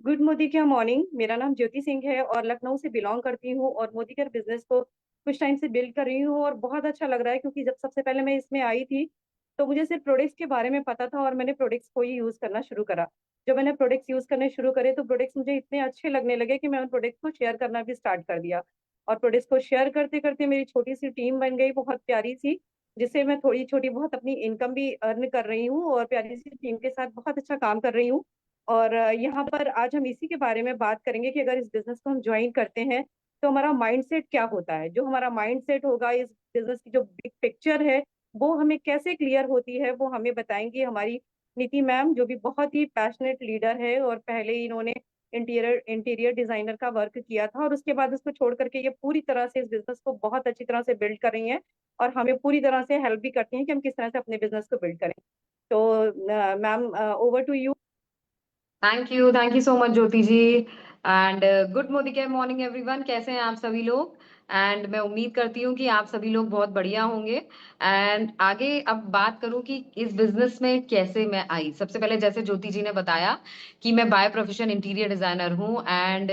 Good Modi क्या morning. मेरा नाम ज्योति सिंह है और लखनऊ से बिलोंग करती हूँ और मोदी केयर बिजनेस को कुछ टाइम से बिल्ड कर रही हूँ और बहुत अच्छा लग रहा है क्योंकि जब सबसे पहले मैं इसमें आई थी तो मुझे सिर्फ प्रोडक्ट्स के बारे में पता था और मैंने प्रोडक्ट्स को ही यूज करना शुरू करा। जब मैंने प्रोडक्ट्स यूज करने शुरू करे तो प्रोडक्ट्स मुझे इतने अच्छे लगने लगे कि मैं उन प्रोडक्ट्स को शेयर करना भी स्टार्ट कर दिया। और प्रोडक्ट्स को शेयर करते करते मेरी छोटी सी टीम बन गई, बहुत प्यारी सी, जिससे मैं थोड़ी छोटी बहुत अपनी इनकम भी अर्न कर रही हूँ और प्यारी सी टीम के साथ बहुत अच्छा काम कर रही हूँ। और यहाँ पर आज हम इसी के बारे में बात करेंगे कि अगर इस बिजनेस को हम ज्वाइन करते हैं तो हमारा माइंडसेट क्या होता है। जो हमारा माइंडसेट होगा, इस बिजनेस की जो बिग पिक्चर है वो हमें कैसे क्लियर होती है, वो हमें बताएंगी हमारी नीति मैम, जो भी बहुत ही पैशनेट लीडर है और पहले ही इन्होंने इंटीरियर इंटीरियर डिजाइनर का वर्क किया था और उसके बाद उसको छोड़ करके ये पूरी तरह से इस बिजनेस को बहुत अच्छी तरह से बिल्ड कर रही हैं और हमें पूरी तरह से हेल्प भी करती हैं कि हम किस तरह से अपने बिजनेस को बिल्ड करें। तो ma'am, over to you. Thank you so much Jyoti ji. And good Modi के मॉर्निंग एवरीवन, कैसे हैं आप सभी लोग। एंड मैं उम्मीद करती हूँ कि आप सभी लोग बहुत बढ़िया होंगे। एंड आगे अब बात करूँ कि इस बिजनेस में कैसे मैं आई। सबसे पहले जैसे ज्योति जी ने बताया कि मैं बाय प्रोफेशन इंटीरियर डिजाइनर हूँ। एंड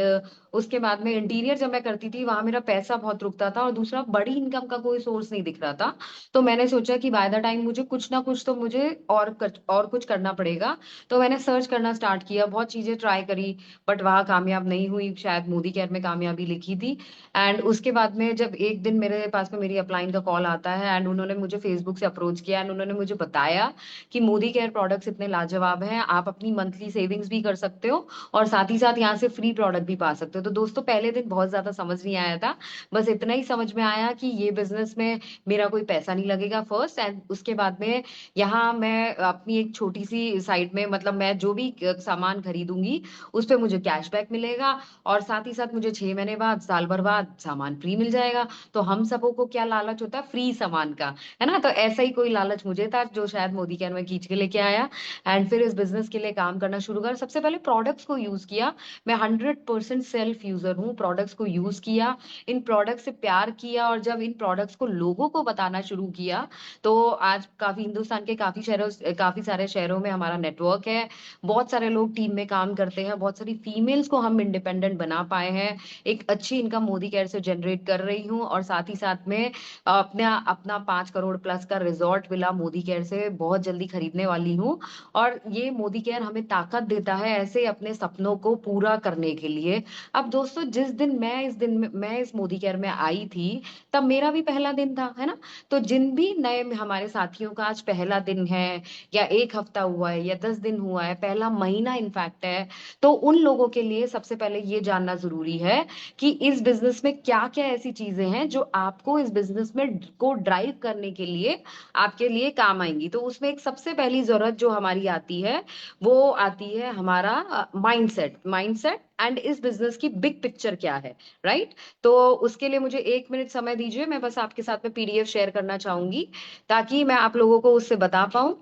उसके बाद में इंटीरियर जब मैं करती थी वहां मेरा पैसा बहुत रुकता था और दूसरा बड़ी इनकम का कोई सोर्स नहीं दिख रहा था। तो मैंने सोचा कि बाय द टाइम मुझे कुछ ना कुछ तो मुझे और कुछ करना पड़ेगा। तो मैंने सर्च करना स्टार्ट किया, बहुत चीजें ट्राई करी, बट वहां कामयाब नहीं हुई। शायद मोदी केयर में कामयाबी लिखी थी। एंड उसके बाद में जब एक दिन मेरे पास में मेरी अपलाइन का कॉल आता है एंड उन्होंने मुझे फेसबुक से अप्रोच किया एंड उन्होंने मुझे बताया कि मोदी केयर प्रोडक्ट्स इतने लाजवाब हैं, आप अपनी मंथली सेविंग्स भी कर सकते हो और साथ ही साथ यहाँ से फ्री प्रोडक्ट भी पा सकते हो। तो दोस्तों पहले दिन बहुत ज्यादा समझ नहीं आया था, बस इतना ही समझ में आया कि ये बिजनेस में मेरा कोई पैसा नहीं लगेगा फर्स्ट। एंड उसके बाद में यहाँ मैं अपनी एक छोटी सी साइड में, मतलब मैं जो भी सामान खरीदूंगी उस पे मुझे कैशबैक मिलेगा और साथ ही साथ मुझे 6 महीने बाद, साल भर बाद सामान फ्री मिल जाएगा। तो हम सबों को क्या लालच होता है, फ्री सामान का, है ना। तो ऐसा ही कोई लालच मुझे था जो शायद मोदी केयर में खींच के लेके आया। एंड फिर इस बिजनेस के लिए काम करना शुरू कर, सबसे पहले प्रोडक्ट्स को यूज किया। मैं 100% सेल्फ यूजर हूँ, प्रोडक्ट्स को यूज किया, इन प्रोडक्ट्स से प्यार किया और जब इन प्रोडक्ट्स को लोगों को बताना शुरू किया तो आज काफी हिंदुस्तान के काफी सारे शहरों में हमारा नेटवर्क है। बहुत सारे लोग टीम में काम करते हैं, बहुत सारी फीमेल्स को हम इंडिपेंडेंट बना पाए हैं। एक अच्छी इनकम मोदी केयर से जनरेट कर रही हूँ और साथ ही साथ में अपना अपना 5 करोड़ प्लस का रिजॉर्ट विला मोदी केयर से बहुत जल्दी खरीदने वाली हूँ। और ये मोदी केयर हमें ताकत देता है ऐसे अपने सपनों को पूरा करने के लिए। अब दोस्तों जिस दिन में मैं इस मोदी केयर में आई थी तब मेरा भी पहला दिन था, है ना। तो जिन भी नए हमारे साथियों का आज पहला दिन है या एक हफ्ता हुआ है या 10 दिन हुआ है, पहला महीना इनफैक्ट है, तो उन लोगों के लिए सबसे पहले ये जानना जरूरी है कि इस बिजनेस में क्या क्या ऐसी चीजें हैं जो आपको इस बिजनेस में को ड्राइव करने के लिए आपके लिए काम आएंगी। तो उसमें एक सबसे पहली जरूरत जो हमारी आती है वो आती है हमारा माइंडसेट। माइंडसेट एंड इस बिजनेस की बिग पिक्चर क्या है, राइट। तो उसके लिए मुझे 1 मिनट समय दीजिए, मैं बस आपके साथ में पीडीएफ शेयर करना चाहूंगी ताकि मैं आप लोगों को उससे बता पाऊं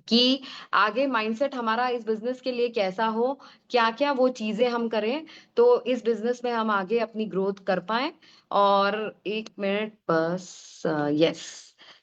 कि आगे माइंडसेट हमारा इस बिजनेस के लिए कैसा हो, क्या क्या वो चीजें हम करें तो इस बिजनेस में हम आगे अपनी ग्रोथ कर पाए। और 1 मिनट बस, यस।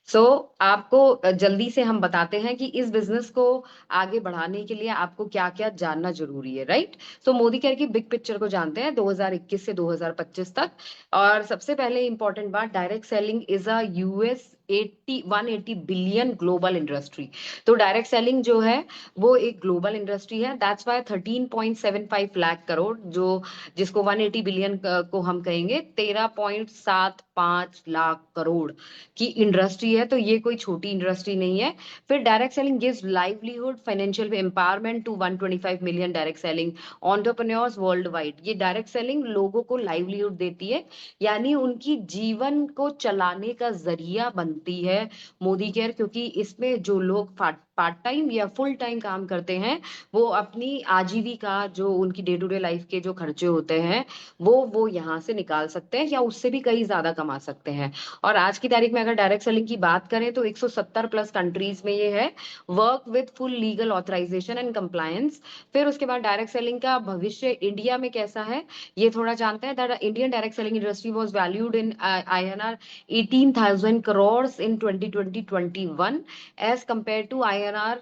सो आपको जल्दी से हम बताते हैं कि इस बिजनेस को आगे बढ़ाने के लिए आपको क्या क्या जानना जरूरी है, राइट। सो मोदी केयर की बिग पिक्चर को जानते हैं 2021 से 2025 तक। और सबसे पहले इंपॉर्टेंट बात, direct selling is a US 180 billion global industry. तो डायरेक्ट सेलिंग जो है वो एक ग्लोबल इंडस्ट्री है। दैट्स वाई 13.75 लाख करोड़, जो जिसको 180 बिलियन को हम कहेंगे 13.75 लाख करोड़ की इंडस्ट्री है। तो ये कोई छोटी इंडस्ट्री नहीं है। फिर direct selling gives livelihood financial empowerment to 125 million direct selling entrepreneurs worldwide. ये डायरेक्ट सेलिंग लोगों को लाइवलीहुड देती है, यानी उनकी जीवन को चलाने का जरिया बनती है मोदी केयर। क्योंकि इसमें जो लोग पार्ट टाइम या फुल टाइम काम करते हैं वो अपनी आजीविका, जो उनकी डे टू डे लाइफ के जो खर्चे होते हैं वो यहाँ से निकाल सकते हैं या उससे भी कहीं ज्यादा कमा सकते हैं। और आज की तारीख में अगर डायरेक्ट सेलिंग की बात करें तो 170 प्लस कंट्रीज में ये है। Work with full legal authorization and compliance. फिर उसके बाद डायरेक्ट सेलिंग का भविष्य इंडिया में कैसा है ये थोड़ा जानते हैं। That Indian direct selling industry was valued in INR 18,000 crores in 2020-21 as compared to INR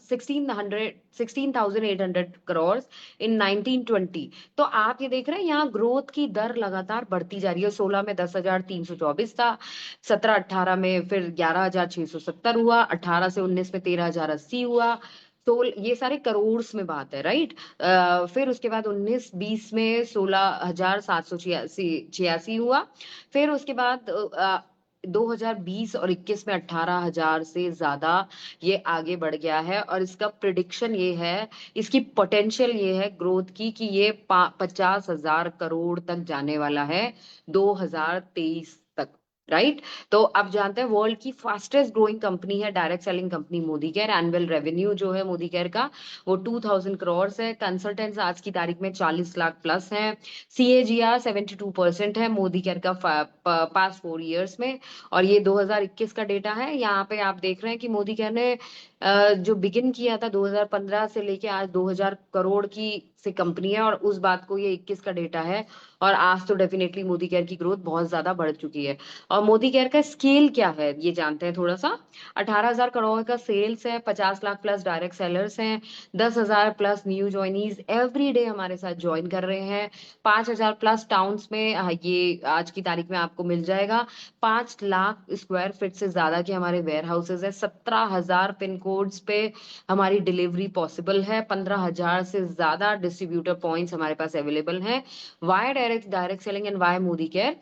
16,800 crores इन 1920। तो आप ये देख रहे हैं यहाँ ग्रोथ की दर लगातार बढ़ती जा रही है। 16 में 10,324 था, 17-18 में फिर 11,670 हुआ, 18 से 19 में 13,080 हुआ। तो ये सारे करोड़ में बात है, राइट। फिर उसके बाद 19-20 में 16,786 हुआ। फिर उसके बाद 2020 और 21 में 18,000 से ज्यादा ये आगे बढ़ गया है। और इसका प्रिडिक्शन ये है, इसकी पोटेंशियल ये है ग्रोथ की, कि ये 50,000 करोड़ तक जाने वाला है 2023 तक, राइट। तो अब जानते हैं वर्ल्ड की फास्टेस्ट ग्रोइंग कंपनी है direct selling company Modi care. Annual revenue जो है मोदी केयर का वो 2,000 करोड़ है। कंसल्टेंट्स आज की तारीख में 40 लाख प्लस हैं। CAGR 72% है मोदी केयर का पास 4 इयर्स में। और ये 2021 का डेटा है। यहाँ पे आप देख रहे हैं कि मोदी केयर ने जो बिगिन किया था 2015 से लेके आज 2,000 करोड़ की से कंपनी है। और उस बात को ये 21 का डेटा है। और आज तो डेफिनेटली मोदी केयर की ग्रोथ बहुत ज्यादा बढ़ चुकी है। और मोदी केयर का स्केल क्या है ये जानते हैं थोड़ा सा। 18,000 करोड़ का सेल्स है, 50 लाख प्लस डायरेक्ट सेलर्स हैं, 10,000 plus new joinees every day हमारे साथ ज्वाइन कर रहे हैं। 5,000 प्लस टाउन्स में ये आज की तारीख में आपको मिल जाएगा। 5 लाख स्क्वायर फीट से ज्यादा के हमारे वेयर हाउसेज है। 17,000 पिन कोड्स पे हमारी डिलीवरी पॉसिबल है। 15,000 से ज्यादा डिस्ट्रीब्यूटर पॉइंट्स हमारे पास अवेलेबल हैं। Why direct selling and why Modi care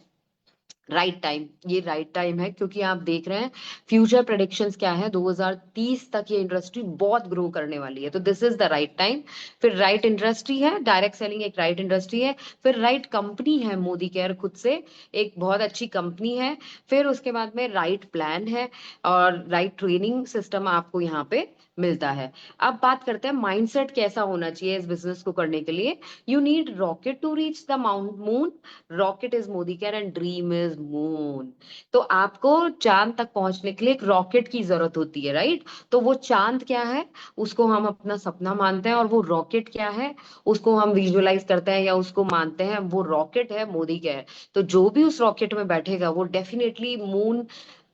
right time. ये राइट टाइम है क्योंकि आप देख रहे हैं फ्यूचर प्रेडिक्शंस क्या है, 2030 तक ये इंडस्ट्री बहुत ग्रो करने वाली है। तो this is the right time. फिर राइट इंडस्ट्री है, डायरेक्ट सेलिंग एक राइट इंडस्ट्री है। फिर राइट कंपनी है मोदी केयर, खुद से एक बहुत अच्छी कंपनी है। फिर उसके बाद में राइट प्लान है और राइट ट्रेनिंग सिस्टम आपको यहाँ पे मिलता है। अब बात करते हैं माइंडसेट कैसा होना चाहिए इस बिजनेस को करने के लिए। You need rocket to reach the mount moon. Rocket is Modi care and dream is moon. तो आपको चांद तक पहुंचने के लिए एक रॉकेट की जरूरत होती है, राइट। तो वो चांद क्या है, उसको हम अपना सपना मानते हैं। और वो रॉकेट क्या है, उसको हम विजुअलाइज करते हैं या उसको मानते हैं। वो रॉकेट है मोदी केयर। तो जो भी उस रॉकेट में बैठेगा वो डेफिनेटली मून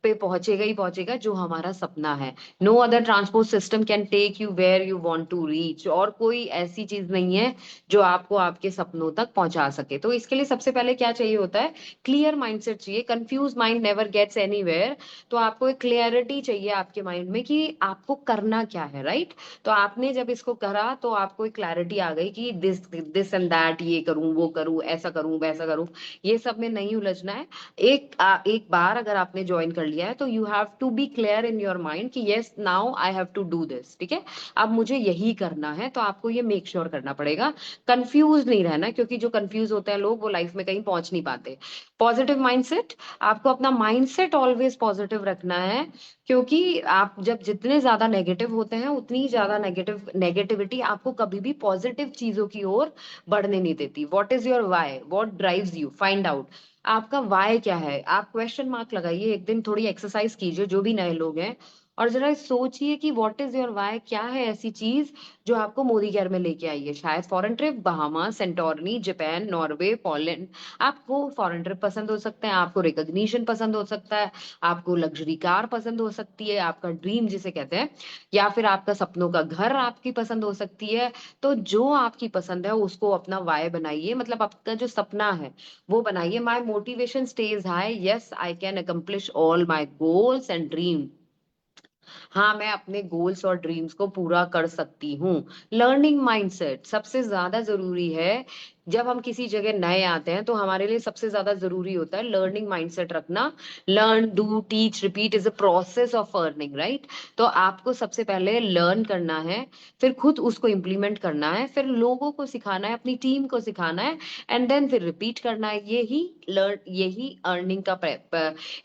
पे पहुंचेगा ही पहुंचेगा, जो हमारा सपना है। No other transport system can take you where you want to reach. और कोई ऐसी चीज नहीं है जो आपको आपके सपनों तक पहुंचा सके। तो इसके लिए सबसे पहले क्या चाहिए होता है, क्लियर माइंडसेट चाहिए। Confuse mind never gets anywhere. तो आपको एक क्लियरिटी चाहिए आपके माइंड में कि आपको करना क्या है, राइट। तो आपने जब इसको करा तो आपको एक क्लैरिटी आ गई कि दिस दिस एंड दैट, ये करूं वो करूं ऐसा करूं वैसा करूं। ये सब में नहीं उलझना है। एक बार अगर आपने ज्वाइन कर लिया है तो you have to be clear in your mind कि yes now I have to do this, ठीक है। अब मुझे यही करना है। तो आपको ये मेक श्योर करना पड़ेगा, कंफ्यूज नहीं रहना। क्योंकि जो कंफ्यूज होते हैं लोग वो लाइफ में कहीं पहुंच नहीं पाते। पॉजिटिव माइंडसेट, आपको अपना माइंडसेट ऑलवेज पॉजिटिव रखना है। क्योंकि आप जब जितने ज्यादा नेगेटिव होते हैं उतनी ज्यादा नेगेटिविटी आपको कभी भी पॉजिटिव चीजों की ओर बढ़ने नहीं देती। What is your why, what drives you, find out आपका वाई क्या है। आप क्वेश्चन मार्क लगाइए, एक दिन थोड़ी एक्सरसाइज कीजिए जो भी नए लोग हैं, और जरा सोचिए कि व्हाट इज योर वाई, क्या है ऐसी चीज जो आपको मोदी केयर में लेके आई है। शायद foreign trip, Bahamas, Santorini, Japan, Norway, Poland. आपको फॉरेन ट्रिप पसंद हो सकते हैं, आपको रिकॉग्निशन पसंद हो सकता है, आपको लग्जरी कार पसंद हो सकती है, आपका ड्रीम जिसे कहते हैं, या फिर आपका सपनों का घर आपकी पसंद हो सकती है। तो जो आपकी पसंद है उसको अपना वाई बनाइए, मतलब आपका जो सपना है वो बनाइए। माई motivation stage high, yes I can accomplish all my goals and dream. हाँ, मैं अपने गोल्स और ड्रीम्स को पूरा कर सकती हूँ। लर्निंग माइंडसेट सबसे ज्यादा जरूरी है। जब हम किसी जगह नए आते हैं तो हमारे लिए सबसे ज्यादा जरूरी होता है लर्निंग माइंडसेट रखना। Learn, do, teach, repeat is a process of earning, right. तो आपको सबसे पहले लर्न करना है, फिर खुद उसको इम्प्लीमेंट करना है, फिर लोगों को सिखाना है, अपनी टीम को सिखाना है, एंड देन फिर रिपीट करना है। यही अर्निंग का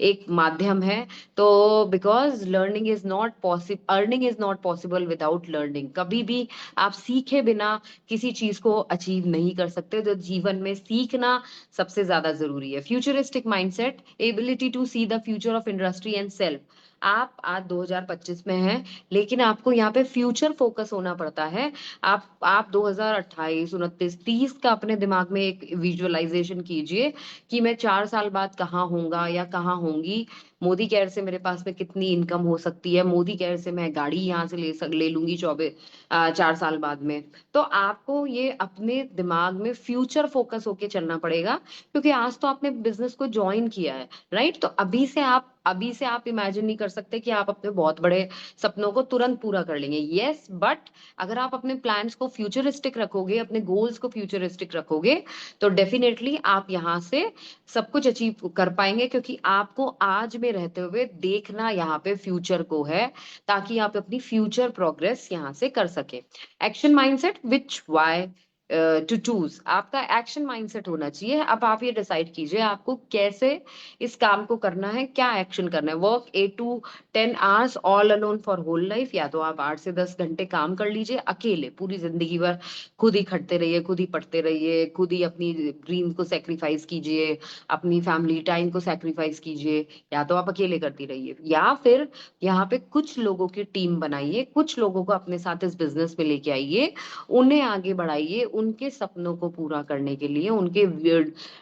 एक माध्यम है। तो because learning is not possible, earning is not possible without learning. कभी भी आप सीखे बिना किसी चीज को अचीव नहीं कर सकते। तो जीवन में सीखना सबसे ज्यादा जरूरी है। Futuristic mindset, ability to see the future of industry and self. आप आज 2025 में हैं, लेकिन आपको यहाँ पे फ्यूचर फोकस होना पड़ता है। आप 2028, 29, 30 का अपने दिमाग में एक विजुअलाइजेशन कीजिए कि मैं 4 साल बाद कहाँ होऊंगा या कहाँ होंगी। मोदी केयर से मेरे पास में कितनी इनकम हो सकती है, मोदी केयर से मैं गाड़ी यहाँ से ले लूंगी 4 साल बाद में। तो आपको ये अपने दिमाग में फ्यूचर फोकस होके चलना पड़ेगा, क्योंकि आज तो आपने बिजनेस को ज्वाइन किया है, राइट? तो अभी से आप इमेजिन नहीं कर सकते कि आप अपने बहुत बड़े सपनों को तुरंत पूरा कर लेंगे। यस, बट अगर आप अपने प्लान्स को फ्यूचरिस्टिक रखोगे, अपने गोल्स को फ्यूचरिस्टिक रखोगे, तो डेफिनेटली आप यहाँ से सब कुछ अचीव कर पाएंगे, क्योंकि आपको आज में रहते हुए देखना यहाँ पे फ्यूचर को है, ताकि आप अपनी फ्यूचर प्रोग्रेस यहाँ से कर सके। Action mindset, which why to choose, आपका एक्शन माइंडसेट होना चाहिए। अब आप ये डिसाइड कीजिए आपको कैसे इस काम को करना है, क्या एक्शन करना है। Work 8 to 10 hours all alone for whole life, या तो आप 8 से 10 घंटे काम कर लीजिए अकेले पूरी जिंदगी भर, खुद ही खटते रहिए, खुद ही पढ़ते रहिए, खुद ही अपनी ड्रीम को सेक्रीफाइस कीजिए, अपनी फैमिली टाइम को सेक्रीफाइस कीजिए, या तो आप अकेले करती रहिए, या फिर यहाँ पे कुछ लोगों की टीम बनाइए, कुछ लोगों को अपने साथ इस बिजनेस में लेके आइए, उन्हें आगे बढ़ाइए, उनके सपनों को पूरा करने के लिए, उनके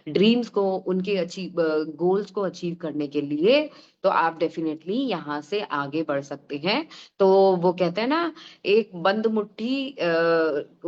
ड्रीम्स को, उनके अचीव गोल्स को अचीव करने के लिए। तो आप डेफिनेटली यहाँ से आगे बढ़ सकते हैं। तो वो कहते हैं ना, एक बंद मुट्ठी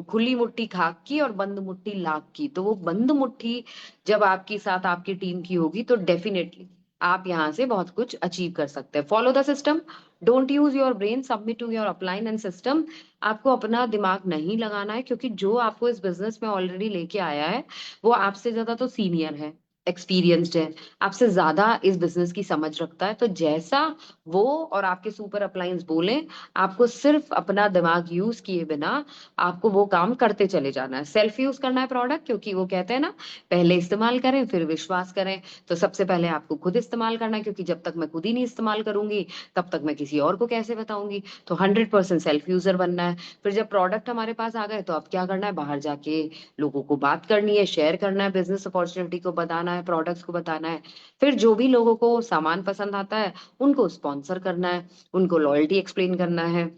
खुली मुट्ठी खाक की और बंद मुट्ठी लाख की। तो वो बंद मुट्ठी जब आपके साथ आपकी टीम की होगी, तो डेफिनेटली आप यहाँ से बहुत कुछ अचीव कर सकते हैं। Follow the system, don't use your brain, submit to your upline and system. आपको अपना दिमाग नहीं लगाना है, क्योंकि जो आपको इस बिजनेस में ऑलरेडी लेके आया है, वो आपसे ज्यादा तो सीनियर है, एक्सपीरियंस्ड है, आपसे ज्यादा इस बिजनेस की समझ रखता है। तो जैसा वो और आपके सुपर अपलायंस बोले, आपको सिर्फ अपना दिमाग यूज किए बिना आपको वो काम करते चले जाना है। सेल्फ यूज करना है प्रोडक्ट, क्योंकि वो कहते हैं ना, पहले इस्तेमाल करें फिर विश्वास करें। तो सबसे पहले आपको खुद इस्तेमाल करना है, क्योंकि जब तक मैं खुद ही नहीं इस्तेमाल करूंगी, तब तक मैं किसी और को कैसे बताऊंगी। तो 100% सेल्फ यूजर बनना है। फिर जब प्रोडक्ट हमारे पास आ गए, तो अब क्या करना है, बाहर जाके लोगों को बात करनी है, शेयर करना है, बिजनेस अपॉर्चुनिटी को बताना है, प्रोडक्ट्स को बताना है। फिर जो भी लोगों को सामान पसंद आता है, उनको स्पॉन्सर करना है, उनको लॉयल्टी एक्सप्लेन करना है।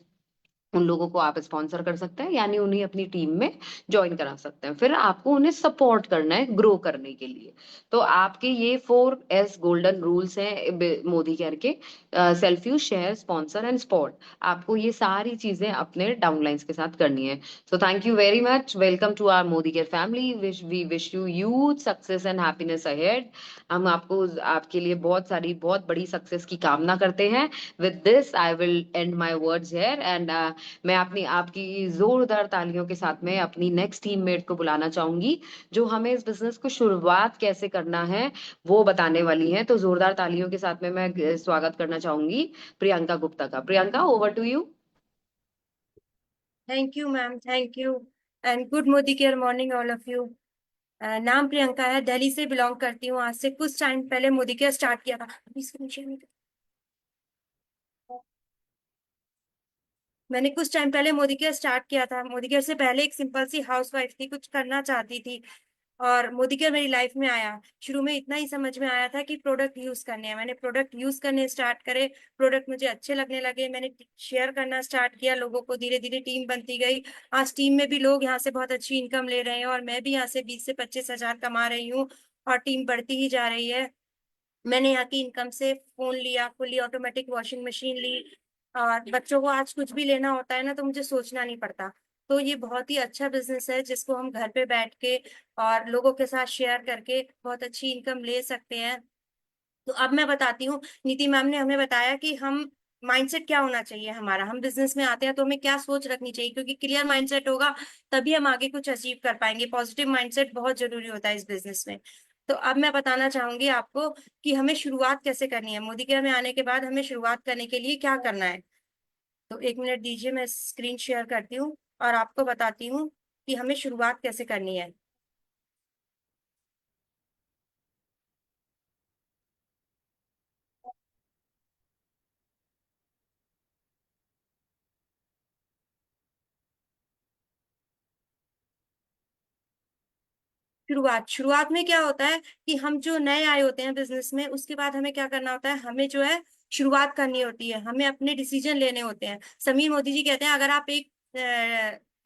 उन लोगों को आप स्पॉन्सर कर सकते हैं, यानी उन्हें अपनी टीम में ज्वाइन करा सकते हैं। फिर आपको उन्हें सपोर्ट करना है ग्रो करने के लिए। तो आपके ये 4S गोल्डन रूल्स हैं मोदी केयर के। Self use, share, sponsor and support. आपको ये सारी चीजें अपने डाउनलाइंस के साथ करनी है। So thank you very much, welcome to our Modi care family. Wish you huge success and happiness ahead. हम आपको, आपके लिए बहुत बड़ी सक्सेस की कामना करते हैं। With this I will end my words here, and मैं अपनी आपकी जोरदार तालियों के साथ में अपनी नेक्स्ट टीममेट को बुलाना चाहूंगी, जो हमें इस बिजनेस को शुरुआत कैसे करना है वो बताने वाली हैं। तो जोरदार तालियों के साथ में मैं स्वागत करना चाहूंगी प्रियंका गुप्ता का। Priyanka, over to you. Thank you ma'am, thank you and good Modi care morning all of you. नाम प्रियंका है, दिल्ली से बिलोंग करती हूँ। आज से कुछ टाइम पहले मोदी केयर स्टार्ट किया था। मैंने कुछ टाइम पहले मोदी केयर स्टार्ट किया था। मोदी केयर से पहले एक सिंपल सी हाउसवाइफ थी, कुछ करना चाहती थी, और मोदी केयर मेरी लाइफ में आया। शुरू में इतना ही समझ में आया था कि प्रोडक्ट यूज करने हैं। मैंने प्रोडक्ट यूज करने स्टार्ट करे, प्रोडक्ट मुझे अच्छे लगने लगे, मैंने शेयर करना स्टार्ट किया लोगों को, धीरे धीरे टीम बनती गई। आज टीम में भी लोग यहाँ से बहुत अच्छी इनकम ले रहे हैं, और मैं भी यहाँ से 20 से 25 हजार कमा रही हूँ, और टीम बढ़ती ही जा रही है। मैंने यहाँ की इनकम से फोन लिया, फुली ऑटोमेटिक वॉशिंग मशीन ली, और बच्चों को आज कुछ भी लेना होता है ना, तो मुझे सोचना नहीं पड़ता। तो ये बहुत ही अच्छा बिजनेस है, जिसको हम घर पे बैठ के और लोगों के साथ शेयर करके बहुत अच्छी इनकम ले सकते हैं। तो अब मैं बताती हूँ, नीति मैम ने हमें बताया कि हम माइंडसेट क्या होना चाहिए हमारा। हम बिजनेस में आते हैं तो हमें क्या सोच रखनी चाहिए, क्योंकि क्लियर माइंडसेट होगा तभी हम आगे कुछ अचीव कर पाएंगे। पॉजिटिव माइंडसेट बहुत जरूरी होता है इस बिजनेस में। तो अब मैं बताना चाहूंगी आपको कि हमें शुरुआत कैसे करनी है। मोदी केयर में आने के बाद हमें शुरुआत करने के लिए क्या करना है। तो 1 मिनट दीजिए, मैं स्क्रीन शेयर करती हूँ और आपको बताती हूँ कि हमें शुरुआत कैसे करनी है। शुरुआत में क्या होता है कि हम जो नए आए होते हैं बिजनेस में, उसके बाद हमें क्या करना होता है, हमें जो है शुरुआत करनी होती है, हमें अपने डिसीजन लेने होते हैं। समीर मोदी जी कहते हैं अगर आप एक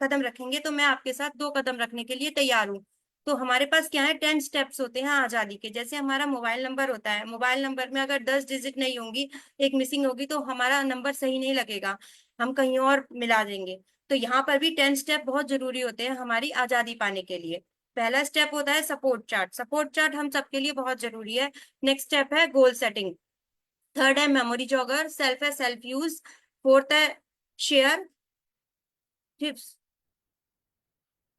कदम रखेंगे तो मैं आपके साथ 2 कदम रखने के लिए तैयार हूँ। तो हमारे पास क्या है, 10 स्टेप्स होते हैं आजादी के। जैसे हमारा मोबाइल नंबर होता है, मोबाइल नंबर में अगर 10 डिजिट नहीं होंगी, एक मिसिंग होगी, तो हमारा नंबर सही नहीं लगेगा, हम कहीं और मिला देंगे। तो यहाँ पर भी 10 स्टेप बहुत जरूरी होते हैं हमारी आजादी पाने के लिए। पहला स्टेप होता है सपोर्ट चार्ट। सपोर्ट चार्ट हम सबके लिए बहुत जरूरी है। नेक्स्ट स्टेप है गोल सेटिंग। थर्ड है मेमोरी जॉगर। सेल्फ है सेल्फ यूज। फोर्थ है शेयर। फिफ्थ